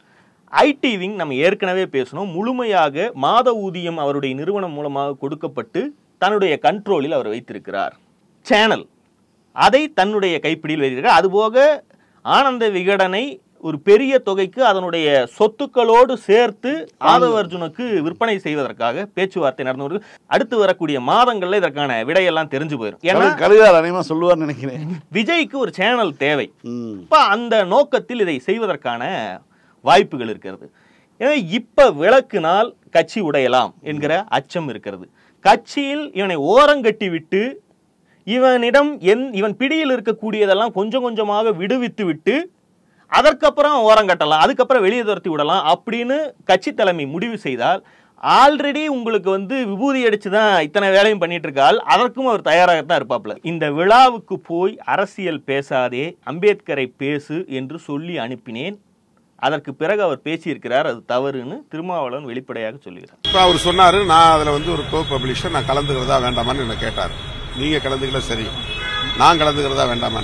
ஐடி விங் நம்ம ஏற்கனவே பேசணும், முழுமையாக மாத ஊதியம் அவருடைய நிறுவனம் மூலமாக கொடுக்கப்பட்டு தன்னுடைய கண்ட்ரோலில் அவர் வைத்திருக்கிறார். சேனல் அதை தன்னுடைய கைப்பிடியில் வைத்திருக்கிறார். அதுபோக ஆனந்த விகடனை ஒரு பெரிய தொகைக்கு அதனுடைய சொத்துக்களோடு சேர்த்து ஆதவ் அர்ஜுனுக்கு விற்பனை செய்வதற்காக பேச்சுவார்த்தை நடந்து அடுத்து வரக்கூடிய மாதங்கள்ல இதற்கான விடையெல்லாம் தெரிஞ்சு போயிடும். ஏன்னா சொல்லுவார் நினைக்கிறேன், விஜய்க்கு ஒரு சேனல் தேவை. இப்ப அந்த நோக்கத்தில் இதை செய்வதற்கான வாய்ப்புகள் இருக்கிறது. எனவே இப்ப விளக்குனால் கட்சி உடையலாம் என்கிற அச்சம் இருக்கிறது. கட்சியில் இவனை ஓரங்கட்டி விட்டு இவன் பிடியில் இருக்கக்கூடியதெல்லாம் கொஞ்சம் கொஞ்சமாக விடுவித்து விட்டு அதற்கப்புறம் ஓரங்கட்டலாம், அதுக்கப்புறம் வெளியே துரத்தி விடலாம் அப்படின்னு கட்சி தலைமை முடிவு செய்தால், ஆல்ரெடி உங்களுக்கு வந்து விபூதி அடிச்சுதான் இத்தனை வேலையும் பண்ணிட்டு இருக்கால், அதற்கும் அவர் தயாராகத்தான் இருப்பாப்ல. இந்த விழாவுக்கு போய் அரசியல் பேசாதே, அம்பேத்கரை பேசு என்று சொல்லி அனுப்பினேன், அதற்கு பிறகு அவர் பேசியிருக்கிறார், அது தவறுன்னு திருமாவளவன் வெளிப்படையாக சொல்லுகிறார். இப்போ அவர் சொன்னாரு, நான் அதுல வந்து ஒரு கோ பப்ளிஷர் நான் கலந்துக்கிறதா வேண்டாமான்னு என்ன கேட்டார். நீங்க கலந்துக்கல, சரி, நான் கலந்துக்கிறதா வேண்டாமா.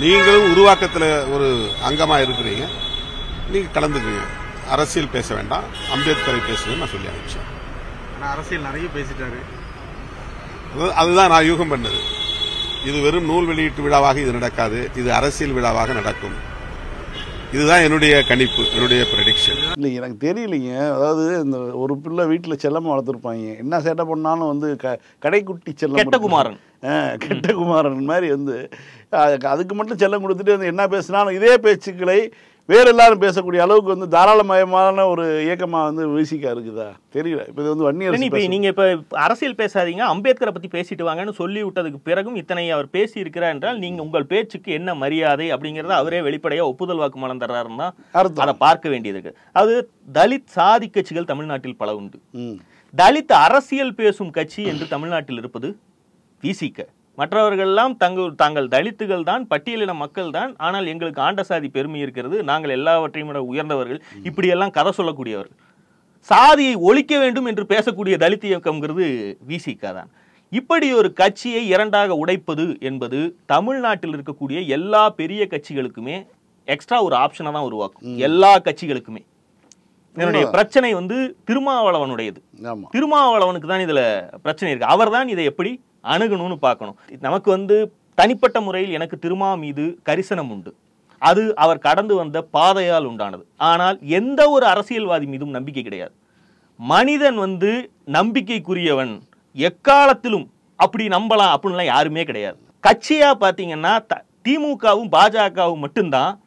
நீங்களும் உருவாக்கத்தில் ஒரு அங்கமா இருக்கிறீங்க, நீங்க கலந்துக்கிறீங்க, அரசியல் பேச வேண்டாம், அம்பேத்கரை பேசுன்னு நான் சொல்லி அனுப்பிச்சேன். அரசியல் நிறைய பேசிட்டாரு. அதுதான் நான் யூகம் பண்ணது. இது வெறும் நூல் வெளியீட்டு விழாவாக இது நடக்காது, இது அரசியல் விழாவாக நடக்கும். இதுதான் என்னுடைய கணிப்பு, என்னுடைய ப்ரெடிக்ஷன். இல்லைங்க, எனக்கு தெரியலைங்க. அதாவது இந்த ஒரு பிள்ளை வீட்டில் செல்லமாக வளர்த்துருப்பாங்க, என்ன சேட்டை பண்ணாலும் வந்து கடைக்குட்டி செல்லம், கெட்டகுமாரன் மாதிரி வந்து அதுக்கு மட்டும் செல்லம் கொடுத்துட்டு வந்து என்ன பேசினாலும் இதே பேச்சுக்களை வேற எல்லாரும் பேசக்கூடிய அளவுக்கு வந்து தாராளமயமான ஒரு இயக்கமாக வந்து விசிகா இருக்குதா தெரியல. இப்போ இது வந்து வன்னியர் நீங்க இப்ப அரசியல் பேசாதீங்க, அம்பேத்கரை பத்தி பேசிட்டு வாங்கன்னு சொல்லி விட்டதுக்கு பிறகும் இத்தனை அவர் பேசி இருக்கிறார் என்றால் நீங்க உங்கள் பேச்சுக்கு என்ன மரியாதை அப்படிங்கறத அவரே வெளிப்படையா ஒப்புதல் வாக்குமூலம் தர்றாருன்னா அதை பார்க்க வேண்டியது இருக்கு. அது தலித் சாதி கட்சிகள் தமிழ்நாட்டில் பல உண்டு. தலித் அரசியல் பேசும் கட்சி என்று தமிழ்நாட்டில் இருப்பது விசிக. மற்றவர்கள்லாம் தாங்கள் தலித்துகள் தான், பட்டியலின மக்கள் தான், ஆனால் எங்களுக்கு ஆண்ட சாதி பெருமை இருக்கிறது, நாங்கள் எல்லாவற்றையும் விட உயர்ந்தவர்கள், இப்படியெல்லாம் கதை சொல்லக்கூடியவர்கள். சாதியை ஒழிக்க வேண்டும் என்று பேசக்கூடிய தலித் இயக்கம்ங்கிறது விசிக தான். இப்படி ஒரு கட்சியை இரண்டாக உடைப்பது என்பது தமிழ்நாட்டில் இருக்கக்கூடிய எல்லா பெரிய கட்சிகளுக்குமே எக்ஸ்ட்ரா ஒரு ஆப்ஷனை தான் உருவாக்கும். எல்லா கட்சிகளுக்குமே என்னுடைய பிரச்சனை திருமாவளவனுடையது. திருமாவளவனுக்கு தான் இதுல பிரச்சனை இருக்கு. அவர் தான் இதை எப்படி அணுகணும்னு பார்க்கணும். நமக்கு தனிப்பட்ட முறையில் எனக்கு திருமா மீது கரிசனம் உண்டு. அது அவர் கடந்து வந்த பாதையால் உண்டானது. ஆனால் எந்த ஒரு அரசியல்வாதி மீதும் நம்பிக்கை கிடையாது. மனிதன் நம்பிக்கைக்குரியவன், எக்காலத்திலும் அப்படி நம்பலாம் அப்படின்லாம் யாருமே கிடையாது. கட்சியா பாத்தீங்கன்னா திமுகவும் பாஜகவும் மட்டும்தான்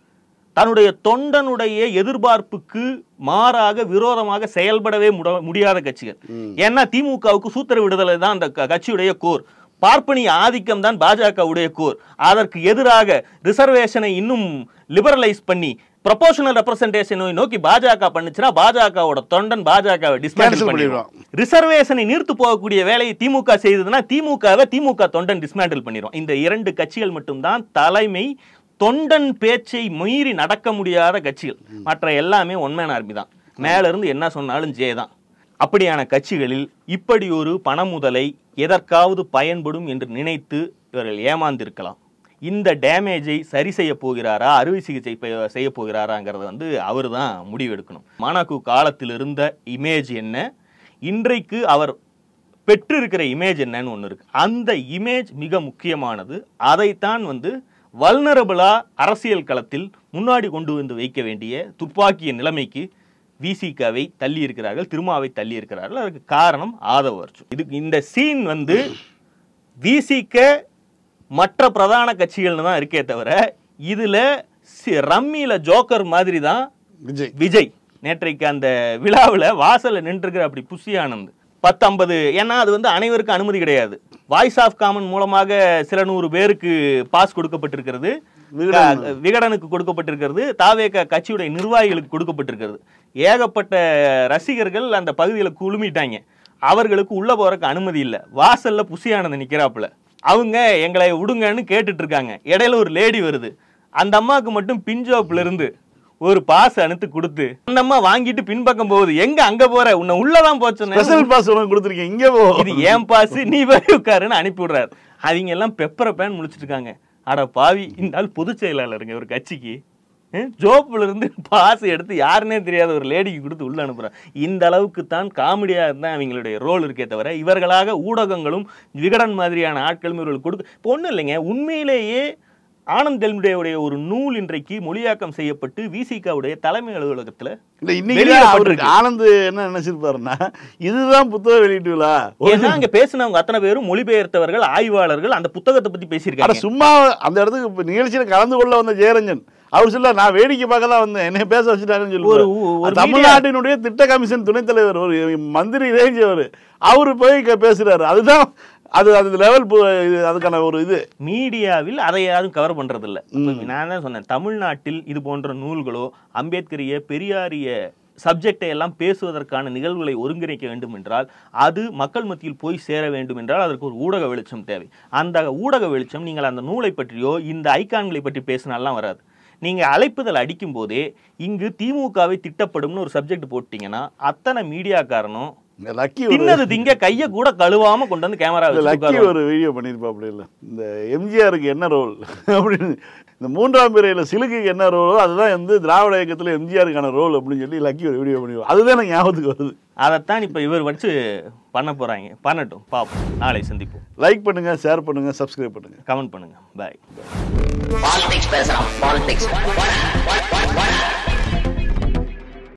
தன்னுடைய தொண்டனுடைய எதிர்பார்ப்புக்கு மாறாக விரோதமாக செயல்படவே முடியாத கட்சிகள். ஏன்னா திமுகவுக்கு சூத்திர விடுதலை தான் அந்த கட்சியுடைய கோர், பார்ப்பனிய ஆதிக்கம் தான் பாஜகவுடைய கோர். அதற்கு எதிராக ரிசர்வேஷனை இன்னும் லிபரலைஸ் பண்ணி ப்ரொபோர்ஷனல் ரெப்ரசன்டேஷனை நோக்கி பாஜக பண்ணுச்சுன்னா பாஜகவோட தொண்டன் பாஜகவை டிஸ்மேண்டில் பண்ணிடுவான். ரிசர்வேஷனை நீர்த்து போகக்கூடிய வேலையை திமுக செய்ததுன்னா திமுக தொண்டன் டிஸ்மேண்டில் பண்ணிடுவான். இந்த இரண்டு கட்சிகள் மட்டும்தான் தலைமை தொண்டன் பேச்சை மீறி நடக்க முடியாத கட்சிகள். மற்ற எல்லாமே ஒன்மேன் ஆர்மி தான். மேல இருந்து என்ன சொன்னாலும் ஜே தான். அப்படியான கட்சிகளில் இப்படி ஒரு பண முதலை எதற்காவது பயன்படும் என்று நினைத்து இவர்கள் ஏமாந்திருக்கலாம். இந்த டேமேஜை சரி செய்ய போகிறாரா, அறுவை சிகிச்சை செய்ய போகிறாராங்கிறத அவர் தான் முடிவெடுக்கணும். மானாக்கு காலத்தில் இருந்த இமேஜ் என்ன, இன்றைக்கு அவர் பெற்றிருக்கிற இமேஜ் என்னன்னு ஒன்று இருக்கு. அந்த இமேஜ் மிக முக்கியமானது. அதைத்தான் வல்னரபிளா அரசியல் களத்தில் முன்னாடி கொண்டு வைக்க வேண்டிய துப்பாக்கிய நிலைமைக்கு விசிகாவை தள்ளி இருக்கிறார்கள், திருமாவை தள்ளி இருக்கிறார்கள். அதுக்கு காரணம் ஆதவ அர்ஜுன். இதுக்கு இந்த சீன் விசிக மற்ற பிரதான கட்சிகள்னு தான் இருக்கே தவிர இதுல ரம்மியில ஜோக்கர் மாதிரி தான் விஜய். நேற்றைக்கு அந்த விழாவில் வாசல்ல நின்றுக்கிற அப்படி புஷி ஆனந்த் 10-50, ஏன்னா அது அனைவருக்கும் அனுமதி கிடையாது. வாய்ஸ் ஆஃப் காமன் மூலமாக சில 100 பேருக்கு பாஸ் கொடுக்கப்பட்டிருக்கிறது, விகடனுக்கு கொடுக்கப்பட்டிருக்கிறது, தாவேக கட்சியுடைய நிர்வாகிகளுக்கு கொடுக்கப்பட்டிருக்கிறது. ஏகப்பட்ட ரசிகர்கள் அந்த பகுதியில் குழுமிட்டாங்க. அவர்களுக்கு உள்ள போறதுக்கு அனுமதி இல்லை. வாசல்ல புஷியானந்த நிக்கிறாப்புல. அவங்க எங்களை விடுங்கன்னு கேட்டுட்டு இருக்காங்க. இடையில ஒரு லேடி வருது. அந்த அம்மாவுக்கு மட்டும் பின்ஜாப்ல இருந்து ஒரு பாஸ் அனுத்து கொடுத்து அந்த அம்மா வாங்கிட்டு பின்பக்கம் போகுது. எங்க அங்க போற, உன்னை உள்ளதான் போச்சு, ஸ்பெஷல் பாஸ் கொடுத்துருக்கேன், இங்க போ, இது ஏன் பாஸ், நீ போய் உட்காருன்னு அனுப்பி விடுறாரு. அவங்க எல்லாம் பெப்பரை பேன் முழிச்சிட்டு இருக்காங்க. அட பாவி, இந்த ஆள் பொதுச் செயலாளருங்க ஒரு கட்சிக்கு, ஜோப்புல இருந்து பாஸ் எடுத்து யாருன்னே தெரியாத ஒரு லேடிக்கு கொடுத்து உள்ள அனுப்புறான். இந்த அளவுக்கு தான் காமெடியா இருந்தா அவங்களுடைய ரோல் இருக்கே தவிர இவர்களாக ஊடகங்களும் விகடன் மாதிரியான ஆட்களும் இவர்களுக்கு கொடுக்க இப்போ ஒன்றும் இல்லைங்க. உண்மையிலேயே ஆனந்த் தெல்முடைய ஒரு நூல் இன்றைக்கு மொழியாக்கம் செய்யப்பட்டு விசிகாவுடைய தலைமை அலுவலகத்துல ஆனந்த் என்ன நினைச்சிருப்பாருன்னா இதுதான் புத்தக வெளியீட்டு விழா. ஏன்னா அங்க பேசினவங்க அத்தனை பேரும் மொழிபெயர்த்தவர்கள், ஆய்வாளர்கள், அந்த புத்தகத்தை பத்தி பேசியிருக்காங்க. சும்மா அந்த இடத்துக்கு நிகழ்ச்சியில கலந்து கொள்ள வந்த ஜெயரஞ்சன் அவர் சொல்ல, நான் வேடிக்கை பார்க்க தான் வந்தேன், என்னை பேச வச்சுட்டாங்கன்னு சொல்லி தமிழ்நாட்டினுடைய திட்ட கமிஷன் துணைத் தலைவர் ஒரு மந்திரி ரேஞ்ச் அவரு போய் பேசுறாரு. அதுதான் அது லெவல், அதுக்கான ஒரு இது மீடியாவில் அதை யாரும் கவர் பண்றது இல்லை. நான் தான் சொன்னேன், தமிழ்நாட்டில் இது போன்ற நூல்களோ அம்பேத்கரிய பெரியாரிய சப்ஜெக்டை எல்லாம் பேசுவதற்கான நிகழ்வுகளை ஒருங்கிணைக்க வேண்டும் என்றால், அது மக்கள் மத்தியில் போய் சேர வேண்டும் என்றால் அதற்கு ஒரு ஊடக வெளிச்சம் தேவை. அந்த ஊடக வெளிச்சம் நீங்கள் அந்த நூலை பற்றியோ இந்த ஐகான்களை பற்றி பேசினாலாம் வராது. நீங்க அழைப்புதல் அடிக்கும் போதே இங்கு திமுகவை திட்டப்படும்னு ஒரு சப்ஜெக்ட் போட்டீங்கன்னா அத்தனை மீடியாக்காரனும் தின்னது திங்க கைய கூட கழுவாம கொண்டு வந்து கேமரா ஒரு வீடியோ பண்ணிருப்பாப்ல. இல்ல இந்த எம்ஜிஆருக்கு என்ன ரோல் அப்படின்னு, இந்த 3ஆம் பிறையில சிலுக்குக்கு என்ன ரோலோ அதுதான் திராவிட இயக்கத்துல எம்ஜிஆருக்கான ரோல் அப்படின்னு சொல்லி லக்கி ஒரு வீடியோ பண்ணிடுவோம். அதுதான் எனக்கு ஞாபகத்துக்கு வருது. அதைத்தான் இப்ப இவர் வச்சு பண்ண போறாங்க. பண்ணட்டும், பாப்போம். நாளை சந்திப்போம். லைக் பண்ணுங்க, ஷேர் பண்ணுங்க, சப்ஸ்கிரைப் பண்ணுங்க, கமெண்ட் பண்ணுங்க. பாய். பாலிடிக்ஸ் பேசலாம். பாலிடிக்ஸ்